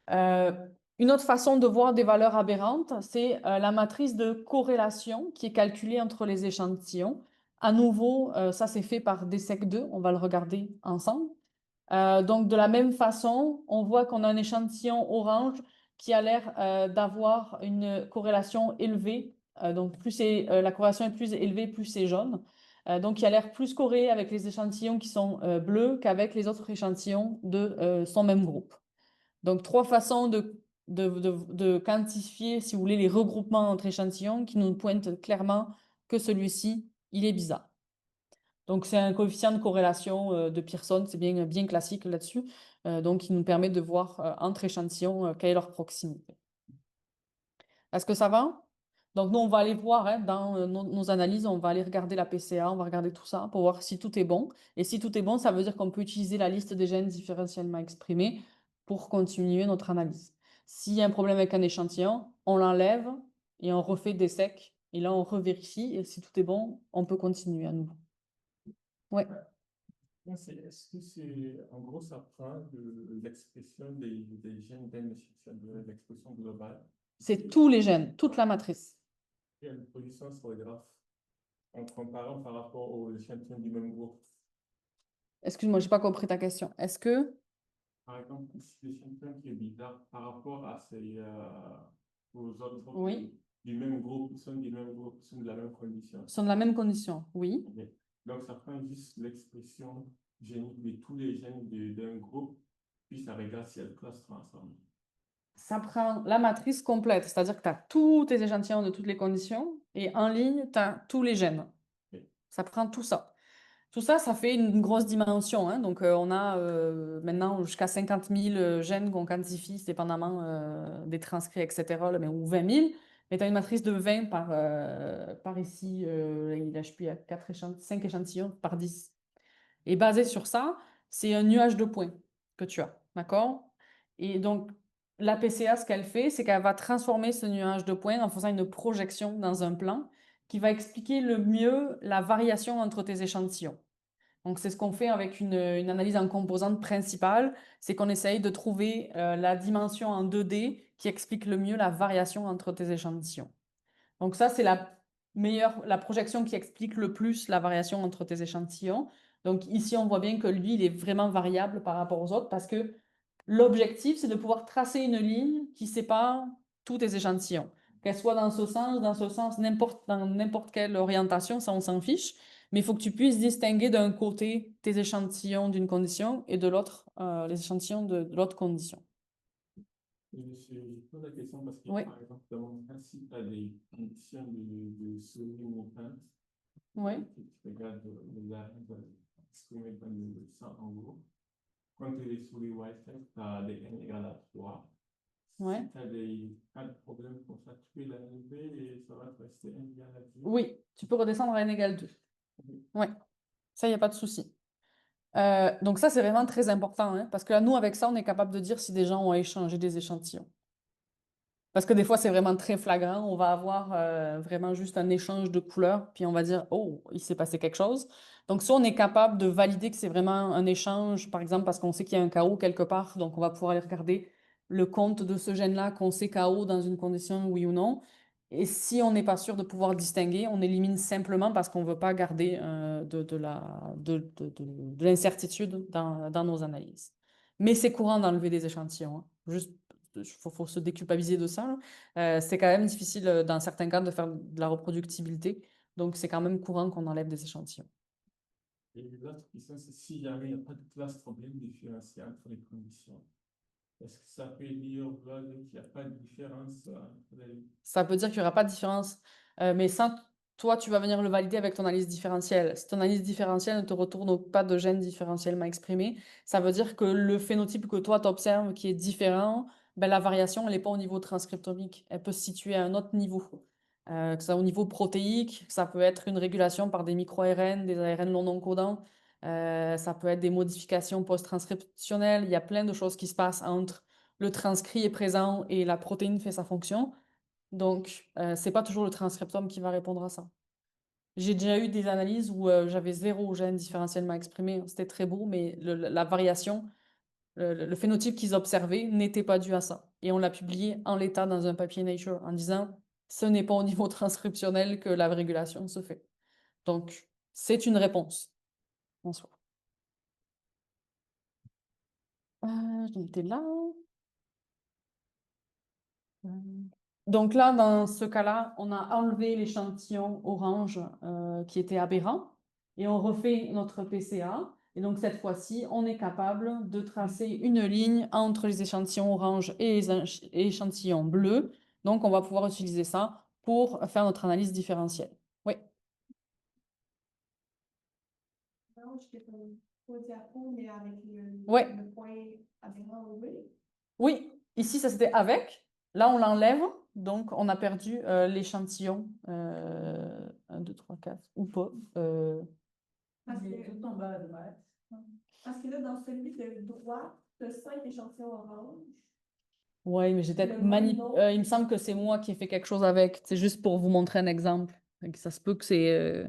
2. Une autre façon de voir des valeurs aberrantes, c'est la matrice de corrélation qui est calculée entre les échantillons. À nouveau, ça c'est fait par DSEC2, on va le regarder ensemble. Donc de la même façon, on voit qu'on a un échantillon orange qui a l'air d'avoir une corrélation élevée. Donc la corrélation est plus élevée, plus c'est jaune. Donc il a l'air plus corrélé avec les échantillons qui sont bleus qu'avec les autres échantillons de son même groupe. Donc, 3 façons de quantifier, si vous voulez, les regroupements entre échantillons qui nous pointent clairement que celui-ci, il est bizarre. Donc, c'est un coefficient de corrélation de Pearson, c'est bien classique là-dessus. Donc, il nous permet de voir entre échantillons quelle est leur proximité. Est-ce que ça va? Donc, nous, on va aller voir hein, dans nos analyses, on va aller regarder la PCA, on va regarder tout ça pour voir si tout est bon. Et si tout est bon, ça veut dire qu'on peut utiliser la liste des gènes différentiellement exprimés pour continuer notre analyse. S'il y a un problème avec un échantillon, on l'enlève et on refait des secs. Et là, on revérifie. Et si tout est bon, on peut continuer à nouveau. Ouais. Est-ce que c'est, en gros, ça prend de l'expression des gènes d'un échantillon, de l'expression globale, C'est tous les gènes, toute la matrice. et une position sur le graphe, en comparant par rapport aux échantillons du même groupe. Excuse-moi, j'ai pas compris ta question. Est-ce que Par exemple, si l'échantillon qui est bizarre par rapport à aux autres oui, du même groupe, ils sont du même groupe, ils sont de la même condition. sont de la même condition? Oui. Ok. Donc, ça prend juste l'expression génique de tous les gènes d'un groupe, puis ça regarde si elles clusterent ensemble. Ça prend la matrice complète, c'est-à-dire que tu as tous tes échantillons de toutes les conditions et en ligne, tu as tous les gènes. Ok. Ça prend tout ça. Tout ça, ça fait une grosse dimension, hein. Donc, on a maintenant jusqu'à 50 000 gènes qu'on quantifie, dépendamment des transcrits, etc., là, mais, ou 20 000. Mais tu as une matrice de 20 par ici, là, je suis à 5 échantillons par 10. Et basé sur ça, c'est un nuage de points que tu as, d'accord? Et donc, la PCA, ce qu'elle fait, c'est qu'elle va transformer ce nuage de points en faisant une projection dans un plan qui va expliquer le mieux la variation entre tes échantillons. Donc, c'est ce qu'on fait avec une analyse en composantes principale, c'est qu'on essaye de trouver la dimension en 2D qui explique le mieux la variation entre tes échantillons. Donc ça, c'est la projection qui explique le plus la variation entre tes échantillons. Donc ici, on voit bien que lui, il est vraiment variable par rapport aux autres parce que l'objectif, c'est de pouvoir tracer une ligne qui sépare tous tes échantillons. Qu'elle soit dans ce sens, dans n'importe quelle orientation, ça, on s'en fiche. Mais il faut que tu puisses distinguer d'un côté tes échantillons d'une condition et de l'autre, les échantillons de l'autre condition. Je pose la question parce que, Oui, par exemple, dans mon cas, si tu as des conditions de souris montantes, oui, tu regardes les arènes exprimées dans le sang en gros. Quand tu as des souris Wi-Fi, tu as des n égale à 3. oui. Si tu as des cas de problème comme ça, tu peux l'enlever et ça va te rester n égale à 2. Oui, tu peux redescendre à n égale 2. Oui, ça, il n'y a pas de souci. Donc ça, c'est vraiment très important, hein, parce que là, nous, avec ça, on est capable de dire si des gens ont échangé des échantillons. Parce que des fois, c'est vraiment très flagrant. On va avoir vraiment juste un échange de couleurs, puis on va dire, oh, il s'est passé quelque chose. Donc, si on est capable de valider que c'est vraiment un échange, par exemple, parce qu'on sait qu'il y a un chaos quelque part, donc on va pouvoir aller regarder le compte de ce gène-là, qu'on sait chaos dans une condition, oui ou non. Et si on n'est pas sûr de pouvoir distinguer, on élimine simplement parce qu'on ne veut pas garder de l'incertitude dans nos analyses. Mais c'est courant d'enlever des échantillons, hein. Juste faut se déculpabiliser de ça, là. C'est quand même difficile dans certains cas de faire de la reproductibilité. Donc, c'est quand même courant qu'on enlève des échantillons. Et l'autre question, c'est si jamais il n'y a pas de classe problème différencié entre les conditions, est-ce que ça peut dire qu'il n'y a pas de différence entre les... Ça peut dire qu'il n'y aura pas de différence. Mais ça, toi, tu vas venir le valider avec ton analyse différentielle. Si ton analyse différentielle ne te retourne pas de gènes différentiellement exprimés, ça veut dire que le phénotype que toi, tu observes qui est différent, ben, la variation, elle n'est pas au niveau transcriptomique. Elle peut se situer à un autre niveau. Que ça au niveau protéique, ça peut être une régulation par des micro-ARN, des ARN non codants. Ça peut être des modifications post-transcriptionnelles. Il y a plein de choses qui se passent entre le transcrit est présent et la protéine fait sa fonction. Donc, c'est pas toujours le transcriptome qui va répondre à ça. J'ai déjà eu des analyses où j'avais 0 gène différentiellement exprimé. C'était très beau, mais la variation, le phénotype qu'ils observaient n'était pas dû à ça. Et on l'a publié en l'état dans un papier Nature en disant ce n'est pas au niveau transcriptionnel que la régulation se fait. Donc, c'est une réponse en soi. J'en étais là. Euh, Donc là, dans ce cas-là, on a enlevé l'échantillon orange qui était aberrant et on refait notre PCA. Et donc cette fois-ci, on est capable de tracer une ligne entre les échantillons orange et les échantillons bleus. Donc on va pouvoir utiliser ça pour faire notre analyse différentielle. Oui. Non, je t'ai pas diapo, mais avec Ouais. le point aberrant levé. Oui, ici, ça c'était avec. Là, on l'enlève. Donc, on a perdu l'échantillon. 1, 2, 3, 4, ou pas. Parce que, tout en bas à droite. Parce que là, dans celui de droite, tu as 5 échantillons orange. Ouais, mais j'ai peut-être Le moyen, il me semble que c'est moi qui ai fait quelque chose avec. C'est juste pour vous montrer un exemple. Fait que ça se peut que c'est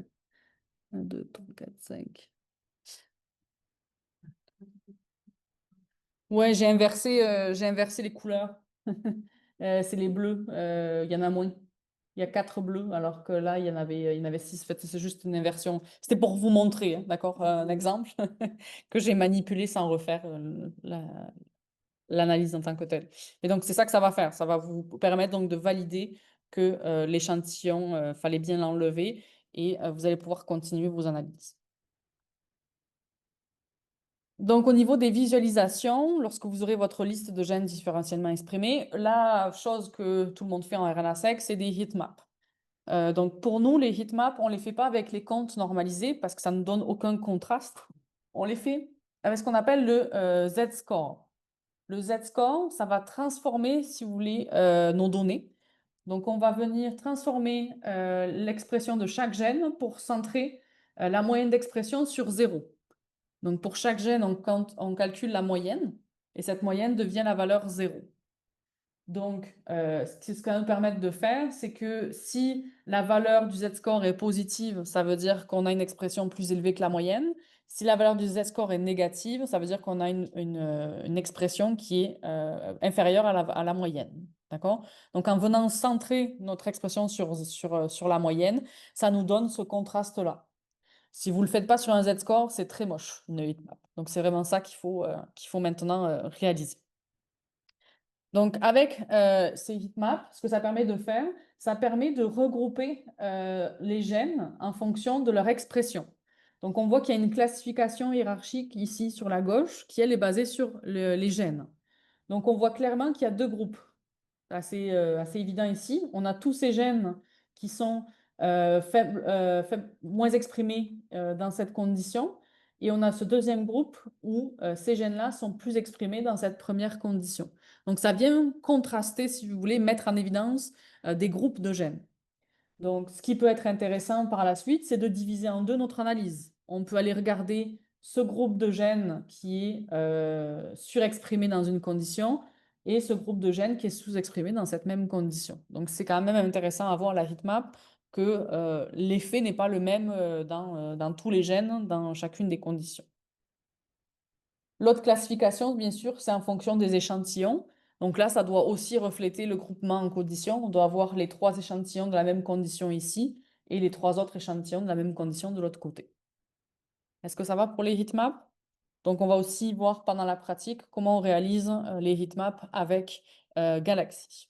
1, 2, 3, 4, 5. Ouais, j'ai inversé les couleurs. C'est les bleus. Il y en a moins. Il y a 4 bleus, alors que là, il y en avait 6. En fait, c'est juste une inversion. C'était pour vous montrer, hein, d'accord, un exemple que j'ai manipulé sans refaire l'analyse en tant que telle. Et donc, c'est ça que ça va faire. Ça va vous permettre donc de valider que l'échantillon, fallait bien l'enlever et vous allez pouvoir continuer vos analyses. Donc, au niveau des visualisations, lorsque vous aurez votre liste de gènes différentiellement exprimés, la chose que tout le monde fait en RNA-seq, c'est des heatmaps. Donc, pour nous, les heatmaps, on ne les fait pas avec les comptes normalisés parce que ça ne donne aucun contraste. On les fait avec ce qu'on appelle le Z-score. Le Z-score, ça va transformer, si vous voulez, nos données. Donc, on va venir transformer l'expression de chaque gène pour centrer la moyenne d'expression sur 0. Donc, pour chaque gène, on calcule la moyenne et cette moyenne devient la valeur 0. Donc, ce que ça va nous permettre de faire, c'est que si la valeur du Z-score est positive, ça veut dire qu'on a une expression plus élevée que la moyenne. Si la valeur du Z-score est négative, ça veut dire qu'on a une expression qui est inférieure à la moyenne. D'accord? Donc, en venant centrer notre expression sur la moyenne, ça nous donne ce contraste-là. Si vous ne le faites pas sur un Z-score, c'est très moche, une heatmap. Donc, c'est vraiment ça qu'il faut maintenant réaliser. Donc, avec ces heatmaps, ce que ça permet de faire, ça permet de regrouper les gènes en fonction de leur expression. Donc, on voit qu'il y a une classification hiérarchique ici sur la gauche qui, elle, est basée sur les gènes. Donc, on voit clairement qu'il y a 2 groupes. Assez évident ici. On a tous ces gènes qui sont moins exprimés dans cette condition. Et on a ce deuxième groupe où ces gènes-là sont plus exprimés dans cette première condition. Donc, ça vient contraster, si vous voulez, mettre en évidence des groupes de gènes. Donc, ce qui peut être intéressant par la suite, c'est de diviser en deux notre analyse. On peut aller regarder ce groupe de gènes qui est surexprimé dans une condition et ce groupe de gènes qui est sous-exprimé dans cette même condition. Donc, c'est quand même intéressant à voir la heatmap que l'effet n'est pas le même dans tous les gènes, dans chacune des conditions. L'autre classification, bien sûr, c'est en fonction des échantillons. Donc là, ça doit aussi refléter le groupement en condition. On doit avoir les 3 échantillons de la même condition ici et les 3 autres échantillons de la même condition de l'autre côté. Est-ce que ça va pour les heatmaps? Donc, on va aussi voir pendant la pratique comment on réalise les heatmaps avec Galaxy.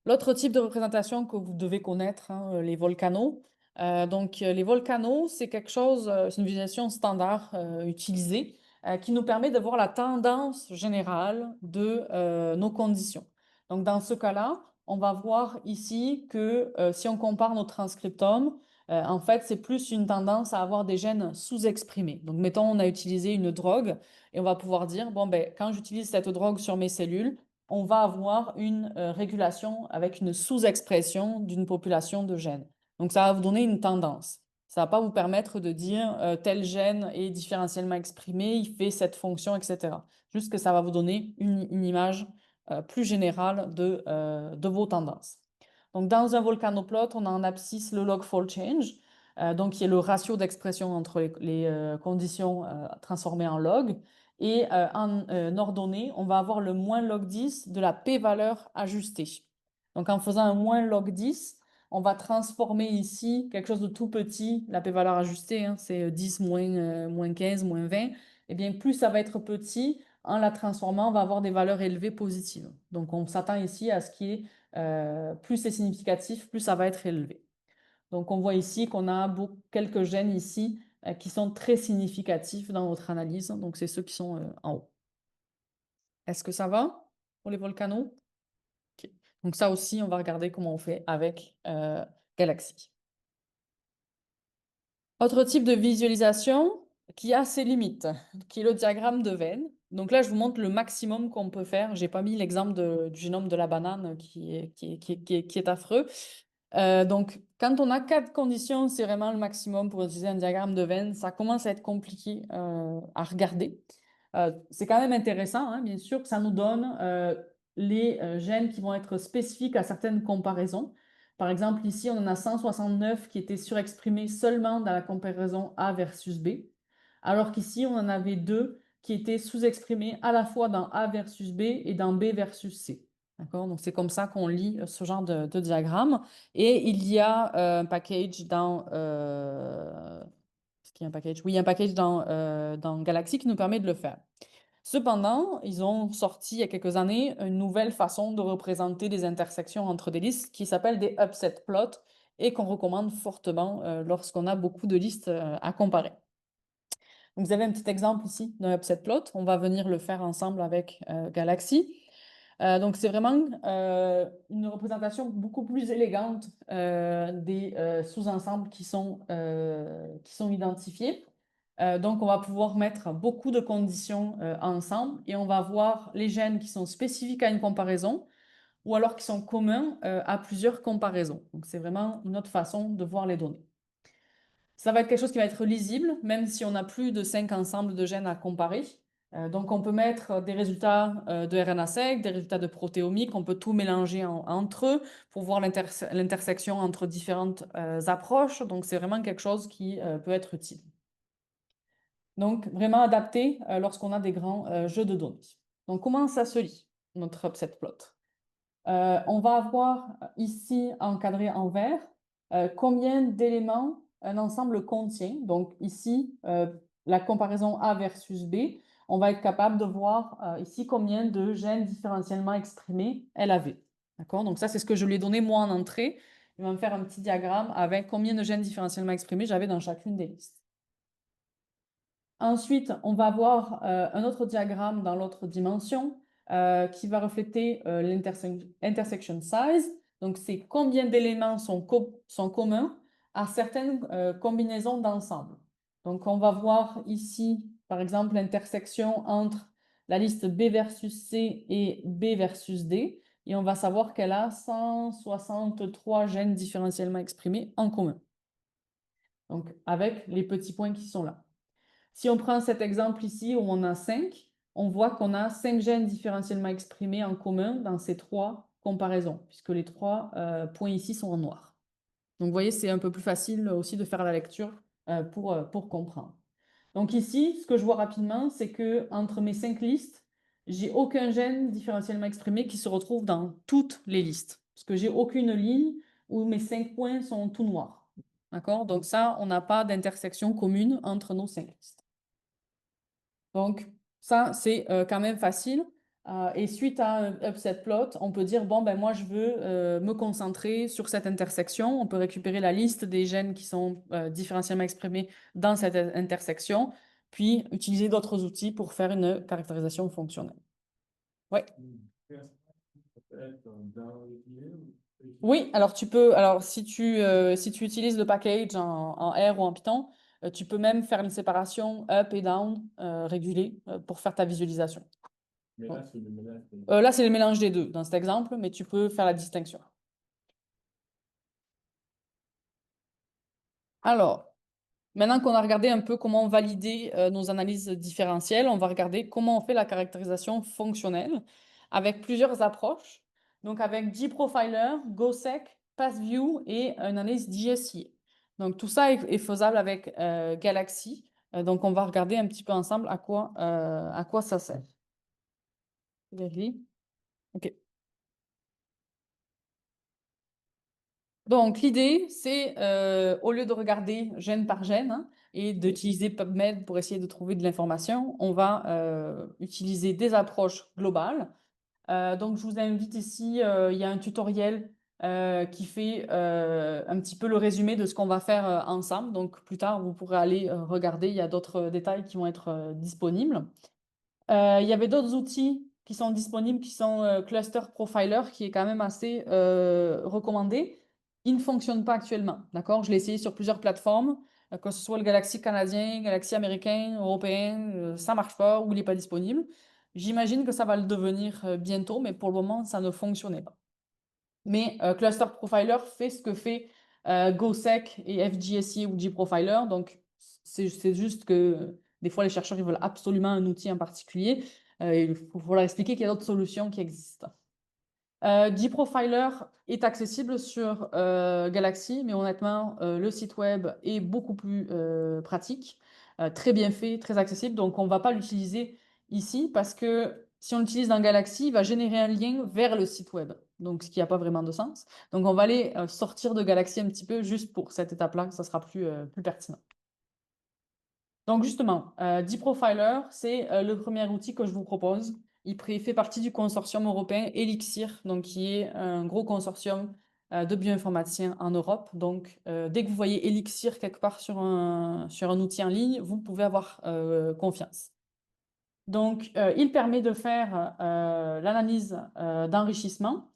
L'autre type de représentation que vous devez connaître, hein, les volcanos. Les volcanos, c'est quelque chose, c'est une visualisation standard utilisée qui nous permet de voir la tendance générale de nos conditions. Donc, dans ce cas-là, on va voir ici que si on compare nos transcriptomes, en fait, c'est plus une tendance à avoir des gènes sous-exprimés. Donc, mettons, on a utilisé une drogue et on va pouvoir dire, bon, ben, quand j'utilise cette drogue sur mes cellules, on va avoir une régulation avec une sous-expression d'une population de gènes. Donc, ça va vous donner une tendance. Ça ne va pas vous permettre de dire tel gène est différentiellement exprimé, il fait cette fonction, etc. Juste que ça va vous donner une image plus générale de vos tendances. Donc, dans un volcanoplot, on a en abscisse le log-fold change, donc qui est le ratio d'expression entre les conditions transformées en log. Et en ordonnée, on va avoir le moins log 10 de la p-valeur ajustée. Donc en faisant un moins log 10, on va transformer ici quelque chose de tout petit, la p-valeur ajustée, hein, c'est 10 moins 15, moins 20. Et bien plus ça va être petit, en la transformant, on va avoir des valeurs élevées positives. Donc on s'attend ici à ce qui est plus c'est significatif, plus ça va être élevé. Donc, on voit ici qu'on a quelques gènes ici qui sont très significatifs dans notre analyse. Donc, c'est ceux qui sont en haut. Est-ce que ça va pour les volcanos? Ok. Donc, ça aussi, on va regarder comment on fait avec Galaxy. Autre type de visualisation qui a ses limites, qui est le diagramme de Venn. Donc là, je vous montre le maximum qu'on peut faire. Je n'ai pas mis l'exemple du génome de la banane qui est affreux. Donc, quand on a 4 conditions, c'est vraiment le maximum pour utiliser un diagramme de Venn. Ça commence à être compliqué à regarder. C'est quand même intéressant, hein, bien sûr, que ça nous donne les gènes qui vont être spécifiques à certaines comparaisons. Par exemple, ici, on en a 169 qui étaient surexprimés seulement dans la comparaison A versus B, alors qu'ici, on en avait 2 qui étaient sous-exprimés à la fois dans A versus B et dans B versus C. D'accord? Donc, c'est comme ça qu'on lit ce genre de diagramme. Et il y a un package dans... est-ce qu'il y a un package? Oui, il y a un package dans Galaxy qui nous permet de le faire. Cependant, ils ont sorti il y a quelques années une nouvelle façon de représenter des intersections entre des listes qui s'appelle des upset plots et qu'on recommande fortement lorsqu'on a beaucoup de listes à comparer. Donc, vous avez un petit exemple ici d'un upset plot. On va venir le faire ensemble avec Galaxy. Donc, c'est vraiment une représentation beaucoup plus élégante des sous-ensembles qui sont identifiés. Donc, on va pouvoir mettre beaucoup de conditions ensemble et on va voir les gènes qui sont spécifiques à une comparaison ou alors qui sont communs à plusieurs comparaisons. Donc, c'est vraiment une autre façon de voir les données. Ça va être quelque chose qui va être lisible, même si on n'a plus de 5 ensembles de gènes à comparer. Donc, on peut mettre des résultats de RNA-seq, des résultats de protéomiques, on peut tout mélanger entre eux pour voir l'intersection entre différentes approches. Donc, c'est vraiment quelque chose qui peut être utile. Donc, vraiment adapté lorsqu'on a des grands jeux de données. Donc, comment ça se lit, notre upset plot? On va avoir ici encadré en vert combien d'éléments un ensemble contient. Donc ici, la comparaison A versus B, on va être capable de voir ici combien de gènes différentiellement exprimés elle avait. D'accord? Donc ça, c'est ce que je lui ai donné moi en entrée. Il va me faire un petit diagramme avec combien de gènes différentiellement exprimés j'avais dans chacune des listes. Ensuite, on va voir un autre diagramme dans l'autre dimension qui va refléter l'intersection size. Donc, c'est combien d'éléments sont communs à certaines combinaisons d'ensemble. Donc, on va voir ici, par exemple, l'intersection entre la liste B versus C et B versus D. Et on va savoir qu'elle a 163 gènes différentiellement exprimés en commun. Donc, avec les petits points qui sont là. Si on prend cet exemple ici où on a 5, on voit qu'on a 5 gènes différentiellement exprimés en commun dans ces 3 comparaisons, puisque les 3 points ici sont en noir. Donc vous voyez, c'est un peu plus facile aussi de faire la lecture pour comprendre. Donc ici, ce que je vois rapidement, c'est que entre mes 5 listes, j'ai aucun gène différentiellement exprimé qui se retrouve dans toutes les listes, parce que j'ai aucune ligne où mes 5 points sont tout noirs. D'accord? Donc ça, on n'a pas d'intersection commune entre nos 5 listes. Donc, ça, c'est quand même facile. Et suite à un upset plot, on peut dire, bon, ben moi, je veux me concentrer sur cette intersection. On peut récupérer la liste des gènes qui sont différentiellement exprimés dans cette intersection, puis utiliser d'autres outils pour faire une caractérisation fonctionnelle. Ouais. Oui, alors tu peux, alors si tu utilises le package en R ou en Python, tu peux même faire une séparation up et down régulée pour faire ta visualisation. Mais là, c'est le mélange. Là, c'est le mélange des deux dans cet exemple, mais tu peux faire la distinction. Alors, maintenant qu'on a regardé un peu comment valider nos analyses différentielles, on va regarder comment on fait la caractérisation fonctionnelle avec plusieurs approches. Donc avec gProfiler, GoSeq, PathView et une analyse DSCA. Donc tout ça est faisable avec Galaxy. Donc on va regarder un petit peu ensemble à quoi ça sert. OK. Donc, l'idée, c'est, au lieu de regarder gène par gène hein, et d'utiliser PubMed pour essayer de trouver de l'information, on va utiliser des approches globales. Donc, je vous invite ici, il y a un tutoriel qui fait un petit peu le résumé de ce qu'on va faire ensemble. Donc, plus tard, vous pourrez aller regarder, il y a d'autres détails qui vont être disponibles. Il y avait d'autres outils qui sont disponibles, qui sont Cluster Profiler, qui est quand même assez recommandé. Il ne fonctionne pas actuellement, d'accord? Je l'ai essayé sur plusieurs plateformes, que ce soit le Galaxy canadien, Galaxy américain, européen, ça ne marche pas ou il n'est pas disponible. J'imagine que ça va le devenir bientôt, mais pour le moment, ça ne fonctionnait pas. Mais Cluster Profiler fait ce que fait GoSeq et FGSI ou gProfiler. Donc, c'est juste que Des fois, les chercheurs ils veulent absolument un outil en particulier. Il faut leur expliquer qu'il y a d'autres solutions qui existent. gProfiler est accessible sur Galaxy, mais honnêtement, le site web est beaucoup plus pratique, très bien fait, très accessible. Donc, on ne va pas l'utiliser ici parce que si on l'utilise dans Galaxy, il va générer un lien vers le site web. Donc, ce qui n'a pas vraiment de sens. Donc, on va aller sortir de Galaxy un petit peu juste pour cette étape-là, ça sera plus pertinent. Donc, justement, gProfiler, c'est le premier outil que je vous propose. Il fait partie du consortium européen Elixir, donc qui est un gros consortium de bioinformaticiens en Europe. Donc, dès que vous voyez Elixir quelque part sur un outil en ligne, vous pouvez avoir confiance. Donc, il permet de faire l'analyse d'enrichissement.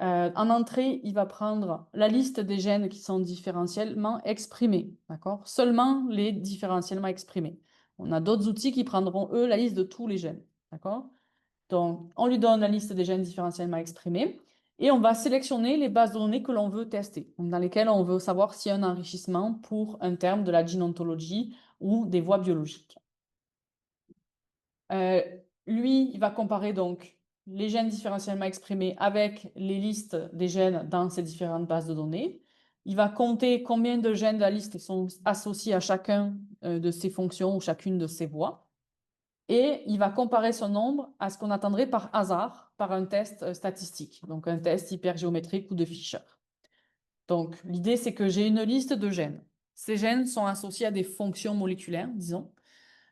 En entrée, il va prendre la liste des gènes qui sont différentiellement exprimés, d'accord? Seulement les différentiellement exprimés. On a d'autres outils qui prendront, eux, la liste de tous les gènes, d'accord? Donc, on lui donne la liste des gènes différentiellement exprimés et on va sélectionner les bases de données que l'on veut tester, dans lesquelles on veut savoir s'il y a un enrichissement pour un terme de la gene ontology ou des voies biologiques. Lui, il va comparer donc les gènes différentiellement exprimés avec les listes des gènes dans ces différentes bases de données. Il va compter combien de gènes de la liste sont associés à chacun de ces fonctions ou chacune de ces voies. Et il va comparer ce nombre à ce qu'on attendrait par hasard par un test statistique, donc un test hypergéométrique ou de Fisher. Donc, l'idée, c'est que j'ai une liste de gènes. Ces gènes sont associés à des fonctions moléculaires, disons.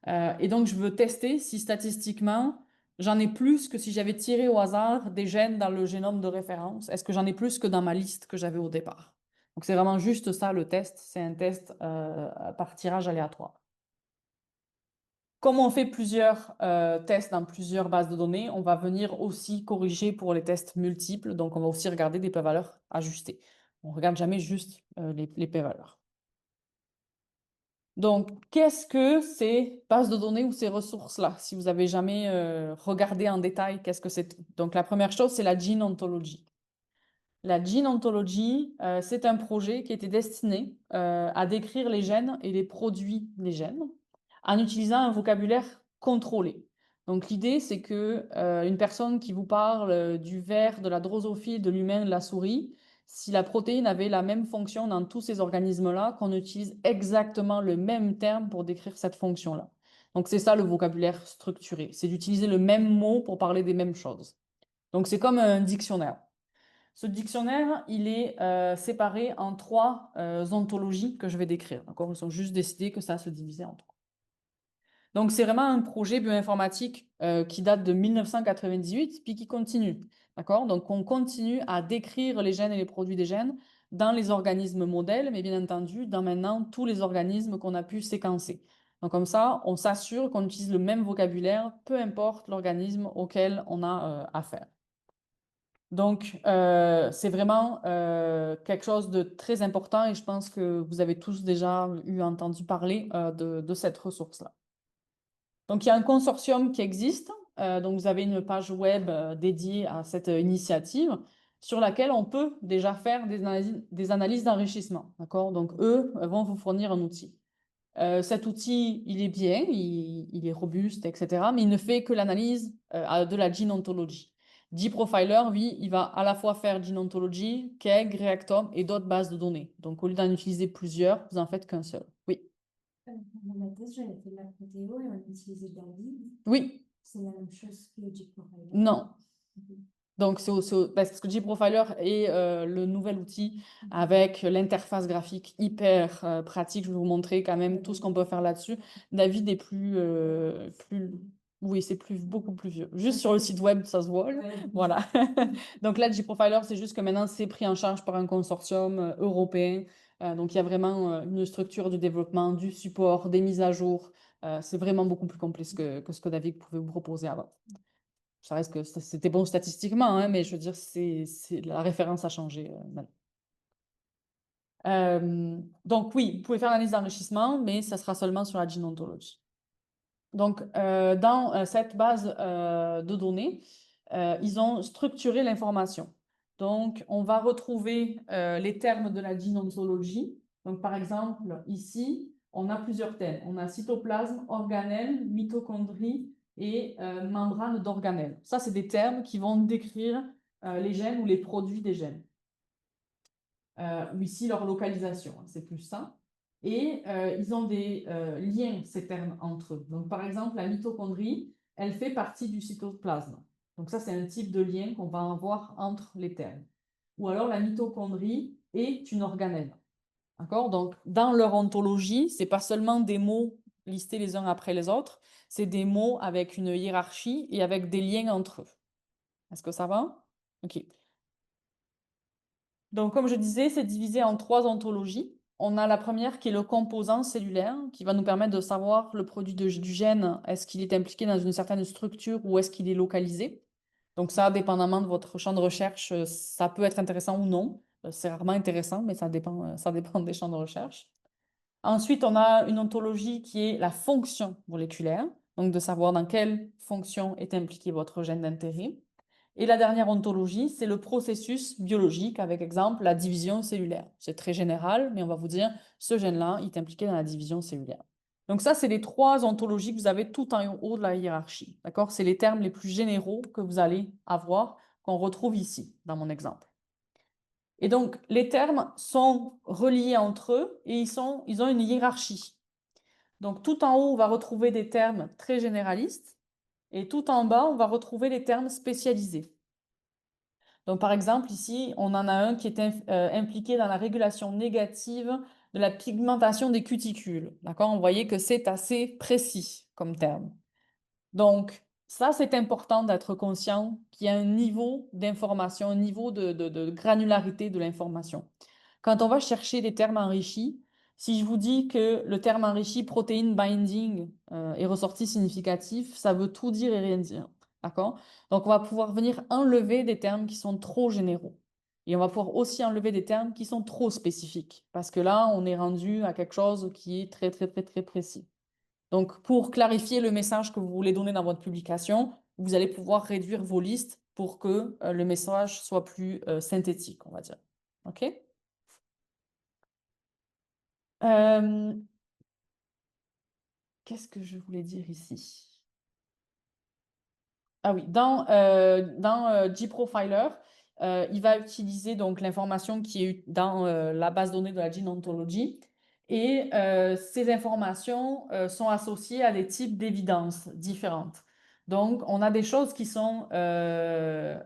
Et donc, je veux tester si statistiquement, j'en ai plus que si j'avais tiré au hasard des gènes dans le génome de référence. Est-ce que j'en ai plus que dans ma liste que j'avais au départ? Donc, c'est vraiment juste ça, le test. C'est un test par tirage aléatoire. Comme on fait plusieurs tests dans plusieurs bases de données, on va venir aussi corriger pour les tests multiples. Donc, on va aussi regarder des p-valeurs ajustées. On ne regarde jamais juste les p-valeurs. Donc, qu'est-ce que ces bases de données ou ces ressources-là? Si vous n'avez jamais regardé en détail, qu'est-ce que c'est? Donc, la première chose, c'est la gene ontology. La gene ontology, c'est un projet qui était destiné à décrire les gènes et les produits des gènes en utilisant un vocabulaire contrôlé. Donc, l'idée, c'est que une personne qui vous parle du ver, de la drosophile, de l'humain, de la souris, si la protéine avait la même fonction dans tous ces organismes-là, qu'on utilise exactement le même terme pour décrire cette fonction-là. Donc, c'est ça le vocabulaire structuré. C'est d'utiliser le même mot pour parler des mêmes choses. Donc, c'est comme un dictionnaire. Ce dictionnaire, il est séparé en 3 ontologies que je vais décrire. Ils ont juste décidé que ça se divisait en 3. Donc, c'est vraiment un projet bioinformatique qui date de 1998 puis qui continue. D'accord? Donc, on continue à décrire les gènes et les produits des gènes dans les organismes modèles, mais bien entendu, dans maintenant tous les organismes qu'on a pu séquencer. Donc, comme ça, on s'assure qu'on utilise le même vocabulaire, peu importe l'organisme auquel on a affaire. Donc, c'est vraiment quelque chose de très important et je pense que vous avez tous déjà entendu parler de cette ressource-là. Donc, il y a un consortium qui existe. Donc, vous avez une page web dédiée à cette initiative sur laquelle on peut déjà faire des analyses d'enrichissement. D'accord? Donc, eux vont vous fournir un outil. Cet outil, il est bien, il est robuste, etc. Mais il ne fait que l'analyse de la gene ontology. gProfiler, lui, il va à la fois faire gene ontology, KEGG, Reactome et d'autres bases de données. Donc, au lieu d'en utiliser plusieurs, vous en faites qu'un seul. Oui. Dans ma thèse, j'avais fait de la protéo et on utilisait David. Oui. C'est la même chose que gProfiler. Non. Donc, parce que gProfiler est le nouvel outil avec l'interface graphique hyper pratique. Je vais vous montrer quand même tout ce qu'on peut faire là-dessus. David est oui, c'est beaucoup plus vieux. Juste sur le site web, ça se voit. Là. Voilà. Donc là, gProfiler, c'est juste que maintenant, c'est pris en charge par un consortium européen. Donc, il y a vraiment une structure de développement, du support, des mises à jour. C'est vraiment beaucoup plus complexe que ce que David pouvait vous proposer avant. Ça reste que c'était bon statistiquement, hein, mais je veux dire, la référence a changé. Donc oui, vous pouvez faire l'analyse d'enrichissement, mais ça sera seulement sur la gene ontology. Donc, dans cette base de données, ils ont structuré l'information. Donc, on va retrouver les termes de la gene ontology. Donc, par exemple, ici, on a plusieurs thèmes. On a cytoplasme, organelle, mitochondrie et membrane d'organelle. Ça, c'est des termes qui vont décrire les gènes ou les produits des gènes. Ou ici, leur localisation, hein, c'est plus ça. Et ils ont des liens, ces termes, entre eux. Donc, par exemple, la mitochondrie, elle fait partie du cytoplasme. Donc, ça, c'est un type de lien qu'on va avoir entre les termes. Ou alors, la mitochondrie est une organelle. D'accord? Donc, dans leur ontologie, ce n'est pas seulement des mots listés les uns après les autres, c'est des mots avec une hiérarchie et avec des liens entre eux. Est-ce que ça va? OK. Donc, comme je disais, c'est divisé en 3 ontologies. On a la première qui est le composant cellulaire, qui va nous permettre de savoir le produit du gène, est-ce qu'il est impliqué dans une certaine structure ou est-ce qu'il est localisé. Donc ça, dépendamment de votre champ de recherche, ça peut être intéressant ou non. C'est rarement intéressant, mais ça dépend des champs de recherche. Ensuite, on a une ontologie qui est la fonction moléculaire, donc de savoir dans quelle fonction est impliqué votre gène d'intérêt. Et la dernière ontologie, c'est le processus biologique, avec exemple la division cellulaire. C'est très général, mais on va vous dire, ce gène-là, il est impliqué dans la division cellulaire. Donc ça, c'est les 3 ontologies que vous avez tout en haut de la hiérarchie. D'accord? C'est les termes les plus généraux que vous allez avoir, qu'on retrouve ici, dans mon exemple. Et donc, les termes sont reliés entre eux et ils ont une hiérarchie. Donc, tout en haut, on va retrouver des termes très généralistes et tout en bas, on va retrouver les termes spécialisés. Donc, par exemple, ici, on en a un qui est impliqué dans la régulation négative de la pigmentation des cuticules. D'accord? Vous voyez que c'est assez précis comme terme. Donc, ça, c'est important d'être conscient qu'il y a un niveau d'information, un niveau de granularité de l'information. Quand on va chercher des termes enrichis, si je vous dis que le terme enrichi protein binding est ressorti significatif, ça veut tout dire et rien dire. D'accord? Donc, on va pouvoir venir enlever des termes qui sont trop généraux. Et on va pouvoir aussi enlever des termes qui sont trop spécifiques. Parce que là, on est rendu à quelque chose qui est très, très, très, très précis. Donc, pour clarifier le message que vous voulez donner dans votre publication, vous allez pouvoir réduire vos listes pour que le message soit plus synthétique, on va dire. OK? Qu'est-ce que je voulais dire ici? Ah oui, dans GProfiler, il va utiliser donc l'information qui est dans la base de données de la Gene Ontology. Et ces informations sont associées à des types d'évidences différentes. Donc, on a des choses qui sont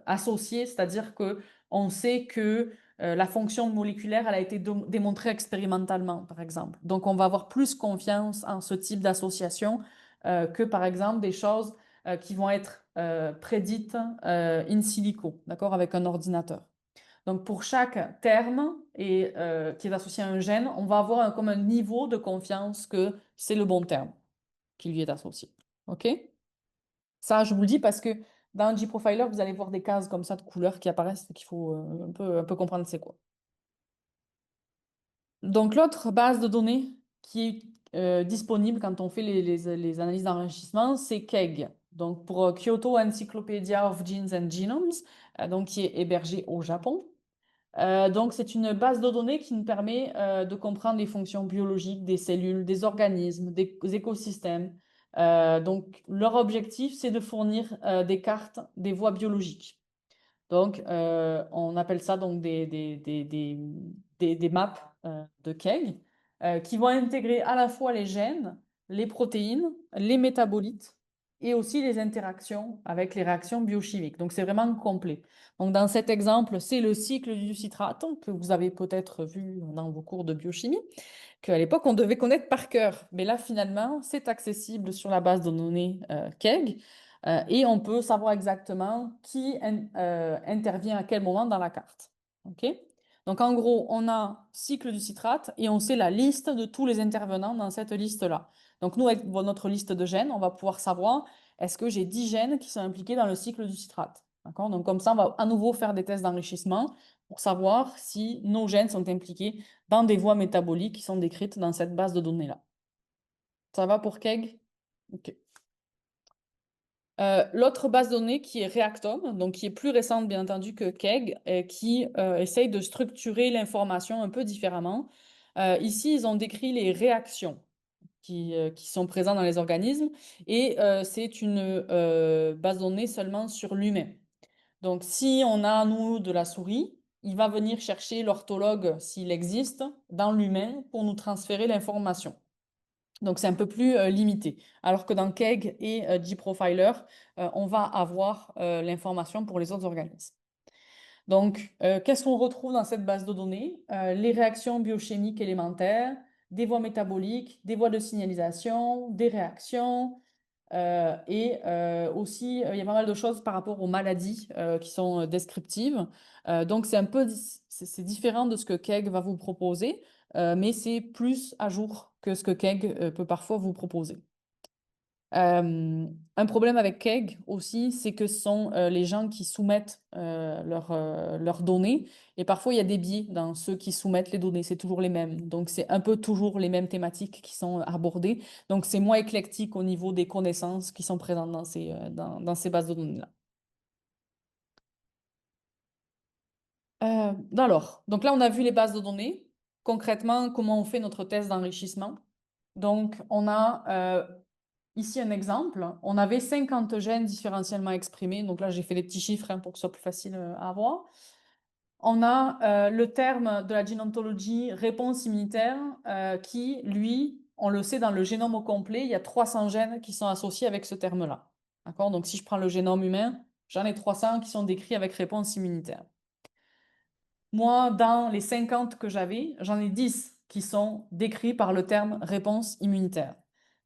associées, c'est-à-dire qu'on sait que la fonction moléculaire, elle a été démontrée expérimentalement, par exemple. Donc, on va avoir plus confiance en ce type d'association que, par exemple, des choses qui vont être prédites in silico, d'accord, avec un ordinateur. Donc, pour chaque terme qui est associé à un gène, on va avoir comme un niveau de confiance que c'est le bon terme qui lui est associé. OK? Ça, je vous le dis parce que dans GProfiler, vous allez voir des cases comme ça de couleurs qui apparaissent, qu'il faut un peu comprendre c'est quoi. Donc, l'autre base de données qui est disponible quand on fait les analyses d'enrichissement, c'est KEGG. Donc, pour Kyoto Encyclopedia of Genes and Genomes, donc qui est hébergé au Japon. Donc, c'est une base de données qui nous permet de comprendre les fonctions biologiques des cellules, des organismes, des écosystèmes. Donc, leur objectif, c'est de fournir des cartes des voies biologiques. Donc, on appelle ça donc des maps de KEGG qui vont intégrer à la fois les gènes, les protéines, les métabolites et aussi les interactions avec les réactions biochimiques. Donc, c'est vraiment complet. Donc, dans cet exemple, c'est le cycle du citrate que vous avez peut-être vu dans vos cours de biochimie, qu'à l'époque, on devait connaître par cœur. Mais là, finalement, c'est accessible sur la base de données KEGG. Et on peut savoir exactement qui intervient à quel moment dans la carte. OK? Donc, en gros, on a cycle du citrate et on sait la liste de tous les intervenants dans cette liste-là. Donc, nous, avec notre liste de gènes, on va pouvoir savoir est-ce que j'ai 10 gènes qui sont impliqués dans le cycle du citrate. D'accord? Donc, comme ça, on va à nouveau faire des tests d'enrichissement pour savoir si nos gènes sont impliqués dans des voies métaboliques qui sont décrites dans cette base de données-là. Ça va pour KEGG? OK. L'autre base de données qui est Reactome, donc qui est plus récente bien entendu que KEGG, et qui essaye de structurer l'information un peu différemment. Ici, ils ont décrit les réactions. qui sont présents dans les organismes et c'est une base de données seulement sur l'humain. Donc, si on a, nous, de la souris, il va venir chercher l'orthologue, s'il existe, dans l'humain pour nous transférer l'information. Donc, c'est un peu plus limité. Alors que dans KEGG et gProfiler, on va avoir l'information pour les autres organismes. Donc, qu'est-ce qu'on retrouve dans cette base de données? Les réactions biochimiques élémentaires, des voies métaboliques, des voies de signalisation, des réactions, et aussi, il y a pas mal de choses par rapport aux maladies qui sont descriptives. Donc, c'est un peu c'est différent de ce que KEGG va vous proposer, mais c'est plus à jour que ce que KEGG peut parfois vous proposer. Un problème avec KEGG aussi, c'est que ce sont les gens qui soumettent leurs données. Et parfois, il y a des biais dans ceux qui soumettent les données. C'est toujours les mêmes. Donc, c'est un peu toujours les mêmes thématiques qui sont abordées. Donc, c'est moins éclectique au niveau des connaissances qui sont présentes dans ces bases de données-là. Alors, donc là, on a vu les bases de données. Concrètement, comment on fait notre test d'enrichissement. Donc, on a ici un exemple. On avait 50 gènes différentiellement exprimés. Donc là, j'ai fait des petits chiffres pour que ce soit plus facile à voir. On a le terme de la génontologie réponse immunitaire qui, lui, on le sait dans le génome au complet, il y a 300 gènes qui sont associés avec ce terme-là. D'accord? Donc, si je prends le génome humain, j'en ai 300 qui sont décrits avec réponse immunitaire. Moi, dans les 50 que j'avais, j'en ai 10 qui sont décrits par le terme réponse immunitaire.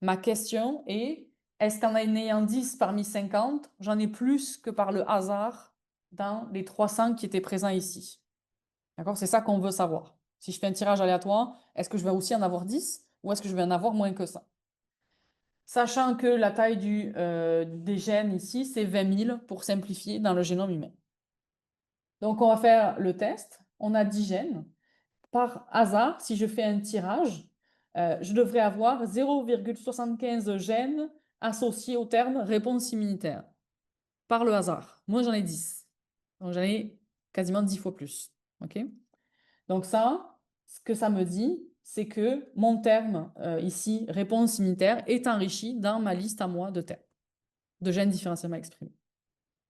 Ma question est-ce qu'en ayant 10 parmi 50, j'en ai plus que par le hasard dans les 300 qui étaient présents ici? D'accord? C'est ça qu'on veut savoir. Si je fais un tirage aléatoire, est-ce que je vais aussi en avoir 10 ou est-ce que je vais en avoir moins que ça? Sachant que la taille des gènes ici, c'est 20 000 pour simplifier dans le génome humain. Donc, on va faire le test. On a 10 gènes. Par hasard, si je fais un tirage, je devrais avoir 0,75 gènes associés au terme réponse immunitaire. Par le hasard. Moi, j'en ai 10. Donc, j'en ai quasiment 10 fois plus. OK? Donc ça, ce que ça me dit, c'est que mon terme ici, réponse immunitaire, est enrichi dans ma liste à moi de termes, de gènes différentiellement exprimés.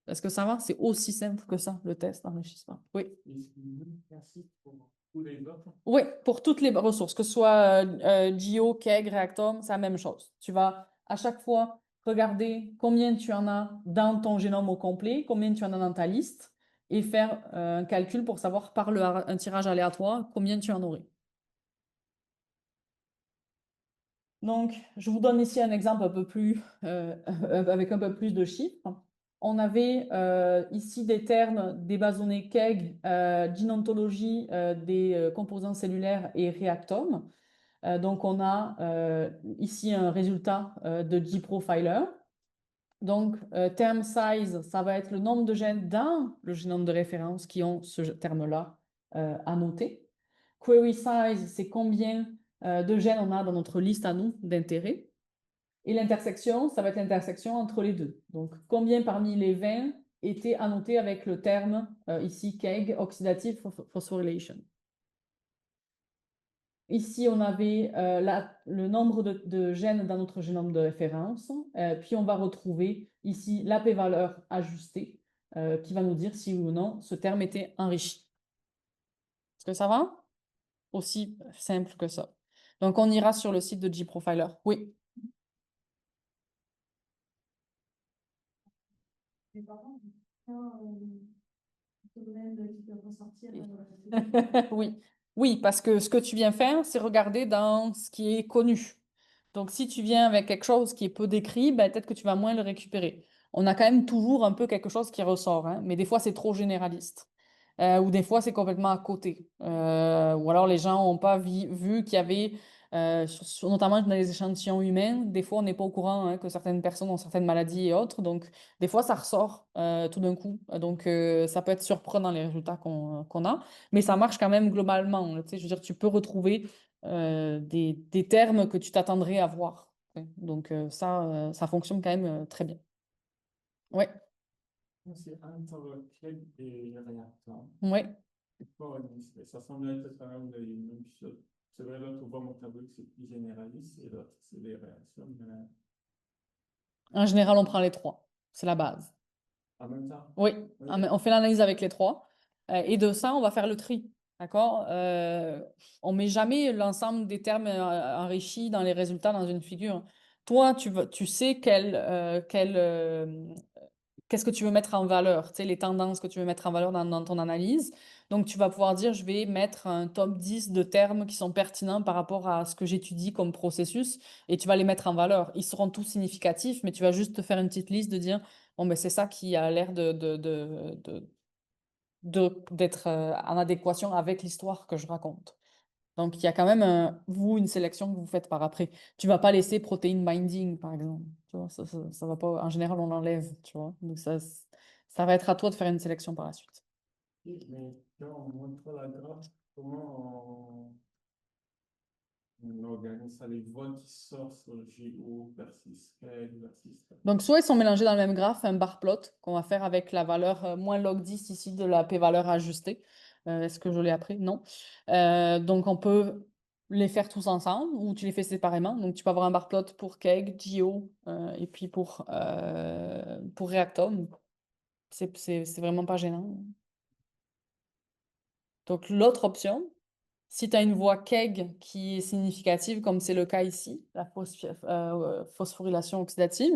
Est-ce que ça va? C'est aussi simple que ça, le test d'enrichissement. Oui. Merci pour tous les autres. Oui, pour toutes les ressources, que ce soit Geo, KEGG, Reactome, c'est la même chose. Tu vas à chaque fois regarder combien tu en as dans ton génome au complet, combien tu en as dans ta liste, et faire un calcul pour savoir par un tirage aléatoire combien tu en aurais. Donc, je vous donne ici un exemple un peu plus, avec un peu plus de chiffres. On avait ici des termes des bases données KEGG, gynontologie des composants cellulaires et réactomes. Donc, on a ici un résultat de gProfiler. Donc, term size, ça va être le nombre de gènes dans le génome de référence qui ont ce terme-là à noter. Query size, c'est combien de gènes on a dans notre liste à nous d'intérêt. Et l'intersection, ça va être l'intersection entre les deux. Donc, combien parmi les 20 étaient annotés avec le terme ici KEGG, oxidative phosphorylation. Ici, on avait le nombre de gènes dans notre génome de référence. Puis, on va retrouver ici la p-valeur ajustée qui va nous dire si oui ou non ce terme était enrichi. Est-ce que ça va? Aussi simple que ça. Donc, on ira sur le site de gProfiler. Oui. Les parents, qui peuvent ressortir. Oui. Oui, parce que ce que tu viens faire, c'est regarder dans ce qui est connu. Donc, si tu viens avec quelque chose qui est peu décrit, ben, peut-être que tu vas moins le récupérer. On a quand même toujours un peu quelque chose qui ressort, hein, mais des fois, c'est trop généraliste. Ou des fois, c'est complètement à côté. Ou alors, les gens n'ont pas vu qu'il y avait, notamment dans les échantillons humains, des fois, on n'est pas au courant hein, que certaines personnes ont certaines maladies et autres. Donc, des fois, ça ressort tout d'un coup. Donc, ça peut être surprenant les résultats qu'on a. Mais ça marche quand même globalement. Tu sais, je veux dire, tu peux retrouver des termes que tu t'attendrais à voir. Donc, ça fonctionne quand même très bien. Ouais, C'est entre KEGG et réacteur. ouais. Bon, ça semble être quand même les mêmes choses. C'est vrai, l'autre voie métabolique, c'est plus généraliste et l'autre, c'est des réactions, mais En général, on prend les trois. C'est la base. en même temps. Oui, Oui. on fait l'analyse avec les trois. Et de ça, on va faire le tri. D'accord? On met jamais l'ensemble des termes enrichis dans les résultats dans une figure. Toi, tu sais qu'est-ce que tu veux mettre en valeur, tu sais, les tendances que tu veux mettre en valeur dans ton analyse. Donc, tu vas pouvoir dire, je vais mettre un top 10 de termes qui sont pertinents par rapport à ce que j'étudie comme processus et tu vas les mettre en valeur. Ils seront tous significatifs, mais tu vas juste te faire une petite liste de dire, bon, ben, c'est ça qui a l'air d'être en adéquation avec l'histoire que je raconte. Donc, il y a quand même, vous, une sélection que vous faites par après. Tu vas pas laisser protein binding, par exemple. Tu vois, ça va pas. En général, on l'enlève, tu vois. Donc, ça va être à toi de faire une sélection par la suite. Oui, mais quand on montre la graphe, comment on organise ça, les voies qui sortent sur le GO versus L versus L. Donc, soit ils sont mélangés dans le même graphe, un bar plot qu'on va faire avec la valeur moins log 10 ici de la p-valeur ajustée. Est-ce que je l'ai appris? Non. Donc, on peut les faire tous ensemble ou tu les fais séparément. Donc, tu peux avoir un bar plot pour Keg, GO et puis pour Reactome. C'est vraiment pas gênant. Donc, l'autre option, si tu as une voie KEGG qui est significative, comme c'est le cas ici, la phosphorylation oxydative,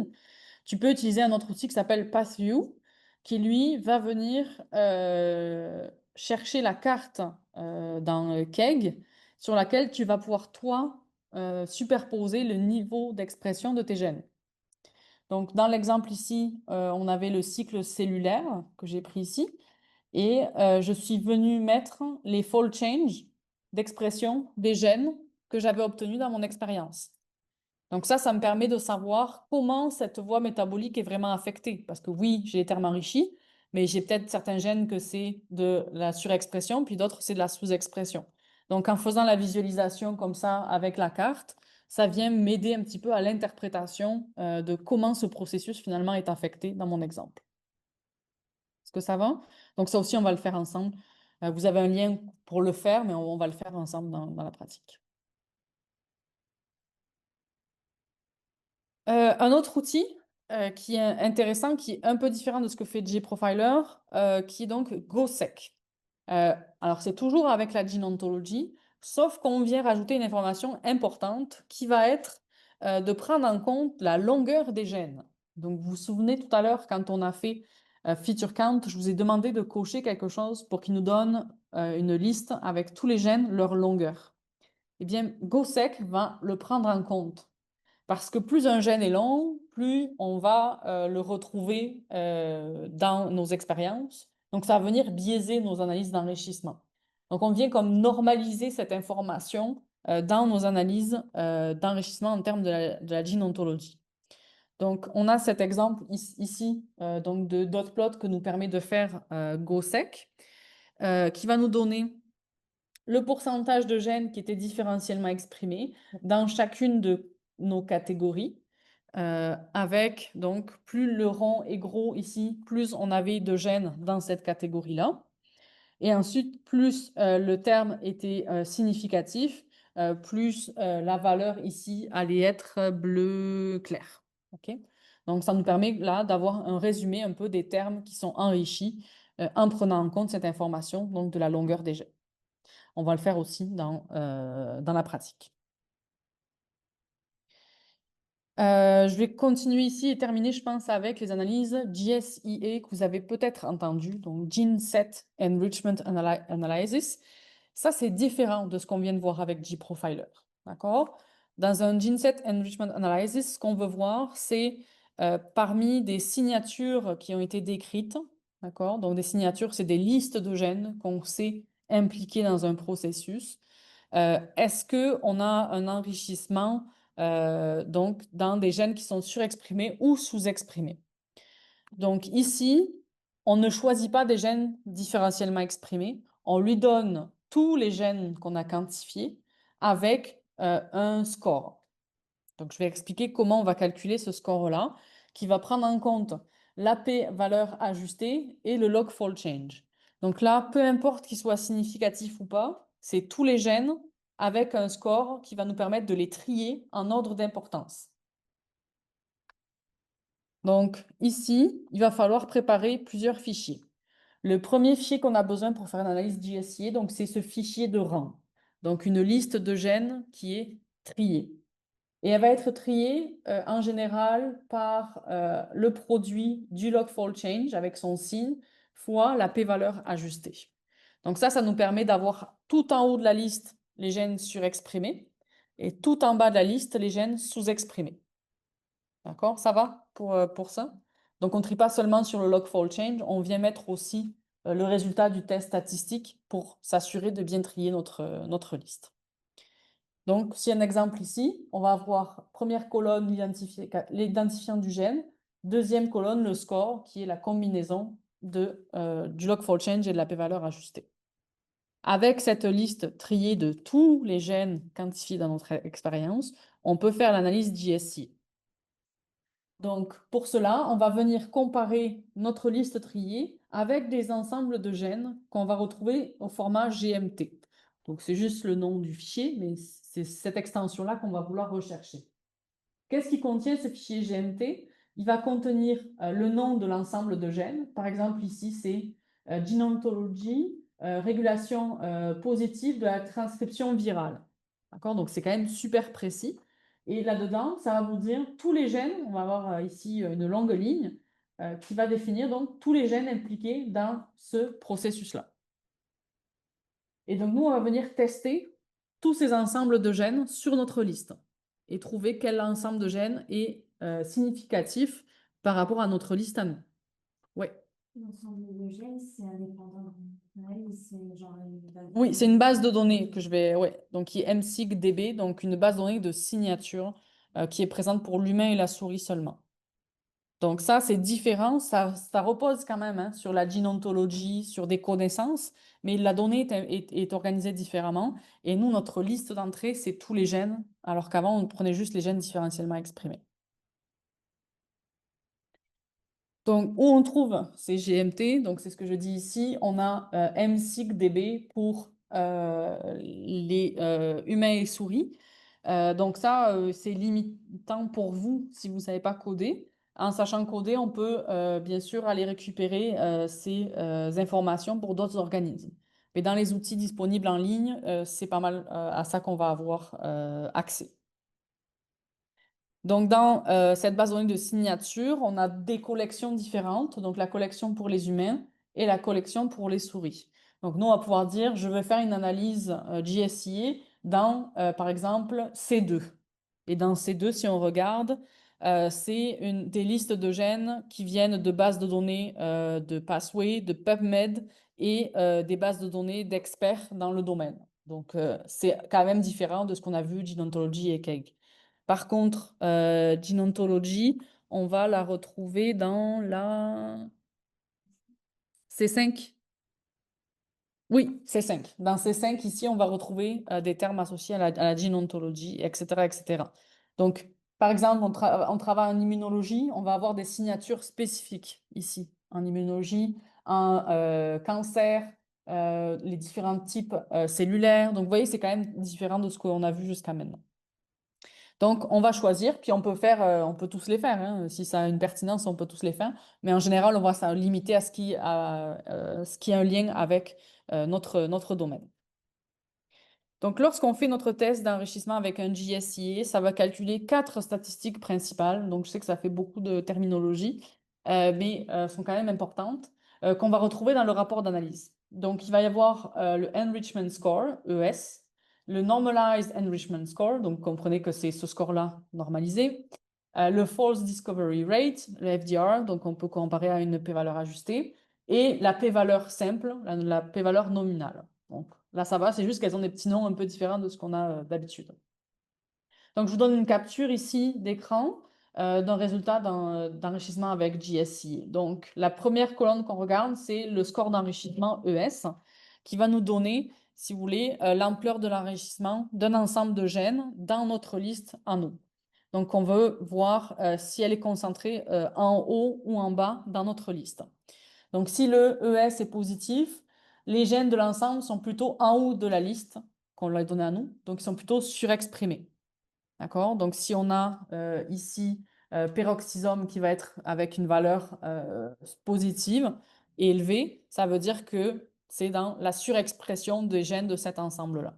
tu peux utiliser un autre outil qui s'appelle PathView, qui lui va venir chercher la carte dans KEGG sur laquelle tu vas pouvoir, toi, superposer le niveau d'expression de tes gènes. Donc, dans l'exemple ici, on avait le cycle cellulaire que j'ai pris ici. Et je suis venue mettre les fold change d'expression des gènes que j'avais obtenus dans mon expérience. Donc ça me permet de savoir comment cette voie métabolique est vraiment affectée. Parce que oui, j'ai les termes enrichis, mais j'ai peut-être certains gènes que c'est de la surexpression, puis d'autres c'est de la sous-expression. Donc en faisant la visualisation comme ça avec la carte, ça vient m'aider un petit peu à l'interprétation de comment ce processus finalement est affecté dans mon exemple. Est-ce que ça va? Donc ça aussi, on va le faire ensemble. Vous avez un lien pour le faire, mais on va le faire ensemble dans la pratique. Un autre outil qui est intéressant, qui est un peu différent de ce que fait JProfiler, qui est donc GoSeq. Alors c'est toujours avec la gene ontology, sauf qu'on vient rajouter une information importante qui va être de prendre en compte la longueur des gènes. Donc vous vous souvenez tout à l'heure quand on a fait feature count, je vous ai demandé de cocher quelque chose pour qu'il nous donne une liste avec tous les gènes, leur longueur. Eh bien, GoSeq va le prendre en compte. Parce que plus un gène est long, plus on va le retrouver dans nos expériences. Donc, ça va venir biaiser nos analyses d'enrichissement. Donc, on vient comme normaliser cette information dans nos analyses d'enrichissement en termes de la gene ontology. Donc, on a cet exemple ici donc de dot plot que nous permet de faire GoSeq, qui va nous donner le pourcentage de gènes qui étaient différentiellement exprimés dans chacune de nos catégories, avec donc plus le rond est gros ici, plus on avait de gènes dans cette catégorie-là. Et ensuite, plus le terme était significatif, plus la valeur ici allait être bleu clair. OK? Donc, ça nous permet là d'avoir un résumé un peu des termes qui sont enrichis en prenant en compte cette information donc de la longueur des gènes. On va le faire aussi dans la pratique. Je vais continuer ici et terminer, je pense, avec les analyses GSEA que vous avez peut-être entendu, donc Gene Set Enrichment Analysis. Ça, c'est différent de ce qu'on vient de voir avec GProfiler. D'accord? Dans un Gene Set Enrichment Analysis, ce qu'on veut voir, c'est parmi des signatures qui ont été décrites, d'accord? Donc, des signatures, c'est des listes de gènes qu'on sait impliqués dans un processus. Est-ce qu'on a un enrichissement donc dans des gènes qui sont surexprimés ou sous-exprimés? Donc ici, on ne choisit pas des gènes différentiellement exprimés, on lui donne tous les gènes qu'on a quantifiés avec un score. Donc je vais expliquer comment on va calculer ce score-là, qui va prendre en compte la p-valeur ajustée et le log fold change. Donc là, peu importe qu'il soit significatif ou pas, c'est tous les gènes avec un score qui va nous permettre de les trier en ordre d'importance. Donc ici, il va falloir préparer plusieurs fichiers. Le premier fichier qu'on a besoin pour faire une analyse GSIA, donc c'est ce fichier de rang. Donc une liste de gènes qui est triée. Et elle va être triée en général par le produit du log-fold change avec son signe fois la p-valeur ajustée. Donc ça nous permet d'avoir tout en haut de la liste les gènes surexprimés et tout en bas de la liste les gènes sous-exprimés. D'accord? Ça va pour ça? Donc on ne trie pas seulement sur le log-fold change, on vient mettre aussi le résultat du test statistique pour s'assurer de bien trier notre liste. Donc, si un exemple ici, on va avoir première colonne l'identifiant du gène, deuxième colonne le score qui est la combinaison du log-fold change et de la p-valeur ajustée. Avec cette liste triée de tous les gènes quantifiés dans notre expérience, on peut faire l'analyse GSI. Donc, pour cela, on va venir comparer notre liste triée avec des ensembles de gènes qu'on va retrouver au format GMT. Donc, c'est juste le nom du fichier, mais c'est cette extension-là qu'on va vouloir rechercher. Qu'est-ce qui contient ce fichier GMT? Il va contenir le nom de l'ensemble de gènes. Par exemple, ici, c'est Gene Ontology, régulation positive de la transcription virale. D'accord? Donc, c'est quand même super précis. Et là-dedans, ça va vous dire tous les gènes. On va avoir ici une longue ligne qui va définir donc tous les gènes impliqués dans ce processus-là. Et donc, nous, on va venir tester tous ces ensembles de gènes sur notre liste et trouver quel ensemble de gènes est significatif par rapport à notre liste à nous. Oui. L'ensemble de gènes, c'est indépendant. C'est genre Oui, c'est une base de données que je vais. Ouais. Donc, qui est MSigDB, donc une base de données de signature qui est présente pour l'humain et la souris seulement. Donc ça, c'est différent, ça repose quand même sur la gene ontology, sur des connaissances, mais la donnée est organisée différemment. Et nous, notre liste d'entrée, c'est tous les gènes, alors qu'avant, on prenait juste les gènes différentiellement exprimés. Donc, où on trouve ces GMT, donc c'est ce que je dis ici, on a MSigDB pour les humains et souris. Donc ça, c'est limitant pour vous si vous ne savez pas coder. En sachant coder, on peut bien sûr aller récupérer ces informations pour d'autres organismes. Mais dans les outils disponibles en ligne, c'est pas mal à ça qu'on va avoir accès. Donc, dans cette base de données de signature, on a des collections différentes. Donc, la collection pour les humains et la collection pour les souris. Donc, nous, on va pouvoir dire, je veux faire une analyse GSIA dans, par exemple, C2. Et dans C2, si on regarde, c'est des listes de gènes qui viennent de bases de données de Pathway, de PubMed et des bases de données d'experts dans le domaine. Donc, c'est quand même différent de ce qu'on a vu, Gene Ontology et Cake. Par contre, Gene Ontology, on va la retrouver dans la C5. Oui, C5. Dans C5, ici, on va retrouver des termes associés à la Gene Ontology, etc., etc. Donc, par exemple, on travaille en immunologie, on va avoir des signatures spécifiques ici, en immunologie, en cancer, les différents types cellulaires. Donc, vous voyez, c'est quand même différent de ce qu'on a vu jusqu'à maintenant. Donc, on va choisir, puis on peut tous les faire, hein. Si ça a une pertinence, on peut tous les faire. Mais en général, on va se limiter à ce qui a un lien avec notre domaine. Donc, lorsqu'on fait notre test d'enrichissement avec un GSIA, ça va calculer 4 statistiques principales. Donc, je sais que ça fait beaucoup de terminologie, mais sont quand même importantes, qu'on va retrouver dans le rapport d'analyse. Donc, il va y avoir le Enrichment Score, ES, le Normalized Enrichment Score, donc comprenez que c'est ce score-là normalisé, le False Discovery Rate, le FDR, donc on peut comparer à une p-valeur ajustée, et la p-valeur simple, la p-valeur nominale. Donc là, ça va, c'est juste qu'elles ont des petits noms un peu différents de ce qu'on a d'habitude. Donc, je vous donne une capture ici d'écran d'un résultat d'enrichissement avec GSI. Donc, la première colonne qu'on regarde, c'est le score d'enrichissement ES, qui va nous donner, si vous voulez, l'ampleur de l'enrichissement d'un ensemble de gènes dans notre liste en nous. Donc, on veut voir si elle est concentrée en haut ou en bas dans notre liste. Donc, si le ES est positif, les gènes de l'ensemble sont plutôt en haut de la liste qu'on leur a donné à nous. Donc, ils sont plutôt surexprimés. D'accord? Donc, si on a ici peroxysome qui va être avec une valeur positive et élevée, ça veut dire que c'est dans la surexpression des gènes de cet ensemble-là.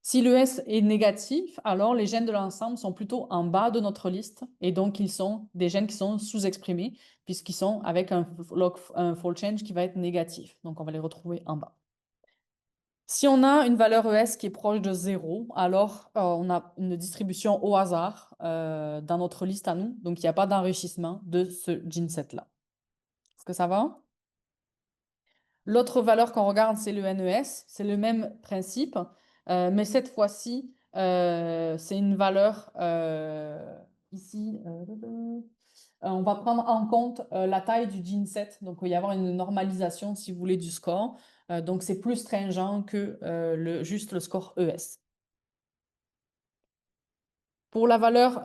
Si le S est négatif, alors les gènes de l'ensemble sont plutôt en bas de notre liste et donc ils sont des gènes qui sont sous-exprimés puisqu'ils sont avec un fold change qui va être négatif. Donc on va les retrouver en bas. Si on a une valeur ES qui est proche de 0, alors on a une distribution au hasard dans notre liste à nous. Donc il n'y a pas d'enrichissement de ce gene set-là. Est-ce que ça va? L'autre valeur qu'on regarde, c'est le NES. C'est le même principe, mais cette fois-ci, c'est une valeur ici. On va prendre en compte la taille du gene set. Donc, il va y avoir une normalisation, si vous voulez, du score. Donc, c'est plus stringent que juste le score ES. Pour la valeur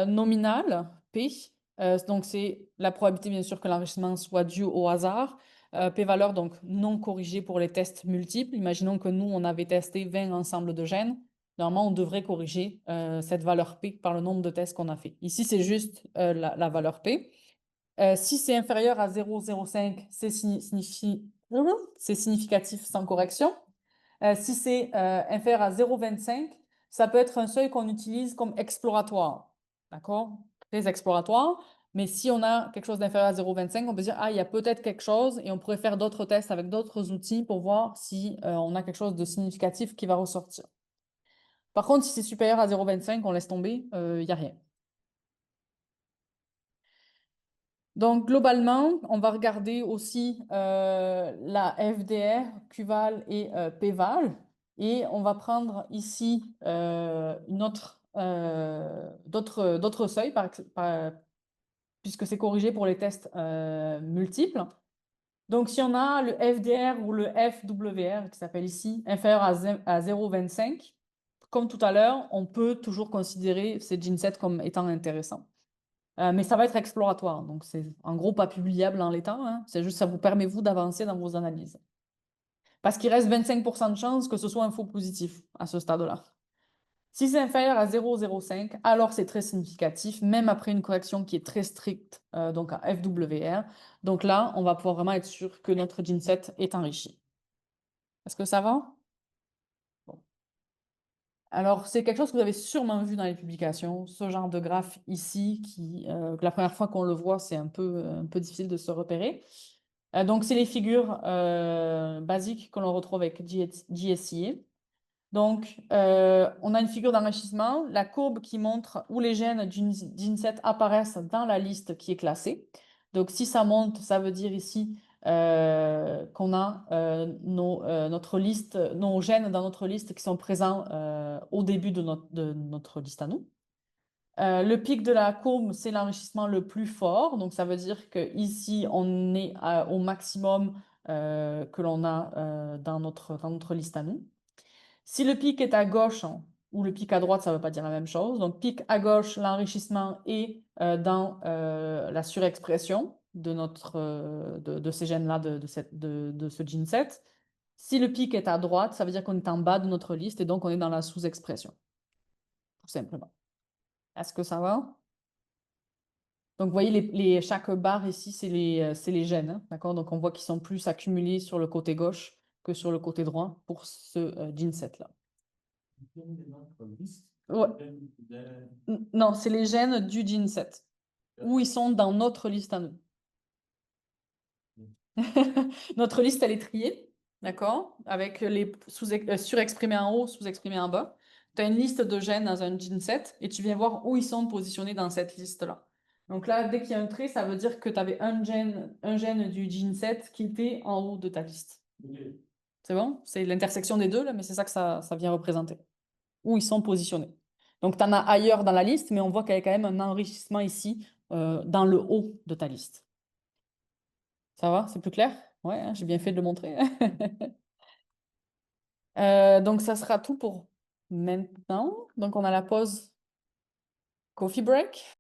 nominale, P, donc c'est la probabilité, bien sûr, que l'enrichissement soit dû au hasard. P-valeur, donc non corrigée pour les tests multiples. Imaginons que nous, on avait testé 20 ensembles de gènes. Normalement, on devrait corriger cette valeur P par le nombre de tests qu'on a fait. Ici, c'est juste la valeur P. Si c'est inférieur à 0,05, c'est significatif sans correction. Si c'est inférieur à 0,25, ça peut être un seuil qu'on utilise comme exploratoire. D'accord? Très exploratoire. Mais si on a quelque chose d'inférieur à 0,25, on peut dire, ah, il y a peut-être quelque chose et on pourrait faire d'autres tests avec d'autres outils pour voir si on a quelque chose de significatif qui va ressortir. Par contre, si c'est supérieur à 0,25, on laisse tomber, il n'y a rien. Donc, globalement, on va regarder aussi la FDR, QVAL et PVAL. Et on va prendre ici d'autres seuils, puisque c'est corrigé pour les tests multiples. Donc, si on a le FDR ou le FWR, qui s'appelle ici, inférieur à 0,25, comme tout à l'heure, on peut toujours considérer ces gene sets comme étant intéressants. Mais ça va être exploratoire, donc c'est en gros pas publiable en l'état, hein. C'est juste ça vous permet, vous, d'avancer dans vos analyses. Parce qu'il reste 25% de chance que ce soit un faux positif à ce stade-là. Si c'est inférieur à 0,05, alors c'est très significatif, même après une correction qui est très stricte, donc à FWR. Donc là, on va pouvoir vraiment être sûr que notre gene set est enrichi. Est-ce que ça va? Bon. Alors, c'est quelque chose que vous avez sûrement vu dans les publications, ce genre de graphe ici, que la première fois qu'on le voit, c'est un peu difficile de se repérer. Donc, c'est les figures basiques que l'on retrouve avec GSIA. Donc, on a une figure d'enrichissement, la courbe qui montre où les gènes d'une gene set apparaissent dans la liste qui est classée. Donc, si ça monte, ça veut dire ici qu'on a notre liste, nos gènes dans notre liste qui sont présents au début de notre liste à nous. Le pic de la courbe, c'est l'enrichissement le plus fort. Donc, ça veut dire qu'ici, on est au maximum que l'on a dans notre liste à nous. Si le pic est à gauche ou le pic à droite, ça ne veut pas dire la même chose. Donc, pic à gauche, l'enrichissement est dans la surexpression de ces gènes-là, de ce gene set. Si le pic est à droite, ça veut dire qu'on est en bas de notre liste et donc on est dans la sous-expression, tout simplement. Est-ce que ça va? Donc, vous voyez, chaque barre ici, c'est les gènes, hein, d'accord? Donc, on voit qu'ils sont plus accumulés sur le côté gauche que sur le côté droit pour ce gene set-là. Ouais. Non, c'est les gènes du gene set, où ils sont dans notre liste à nous. Notre liste, elle est triée, d'accord? Avec les surexprimés en haut, sous-exprimés en bas. Tu as une liste de gènes dans un gene set et tu viens voir où ils sont positionnés dans cette liste-là. Donc là, dès qu'il y a un trait, ça veut dire que tu avais un gène du gene set qui était en haut de ta liste. C'est bon? C'est l'intersection des deux, là, mais c'est ça que ça vient représenter. Où ils sont positionnés. Donc, tu en as ailleurs dans la liste, mais on voit qu'il y a quand même un enrichissement ici dans le haut de ta liste. Ça va? C'est plus clair? Ouais, hein, j'ai bien fait de le montrer. Donc, ça sera tout pour maintenant. Donc, on a la pause coffee break.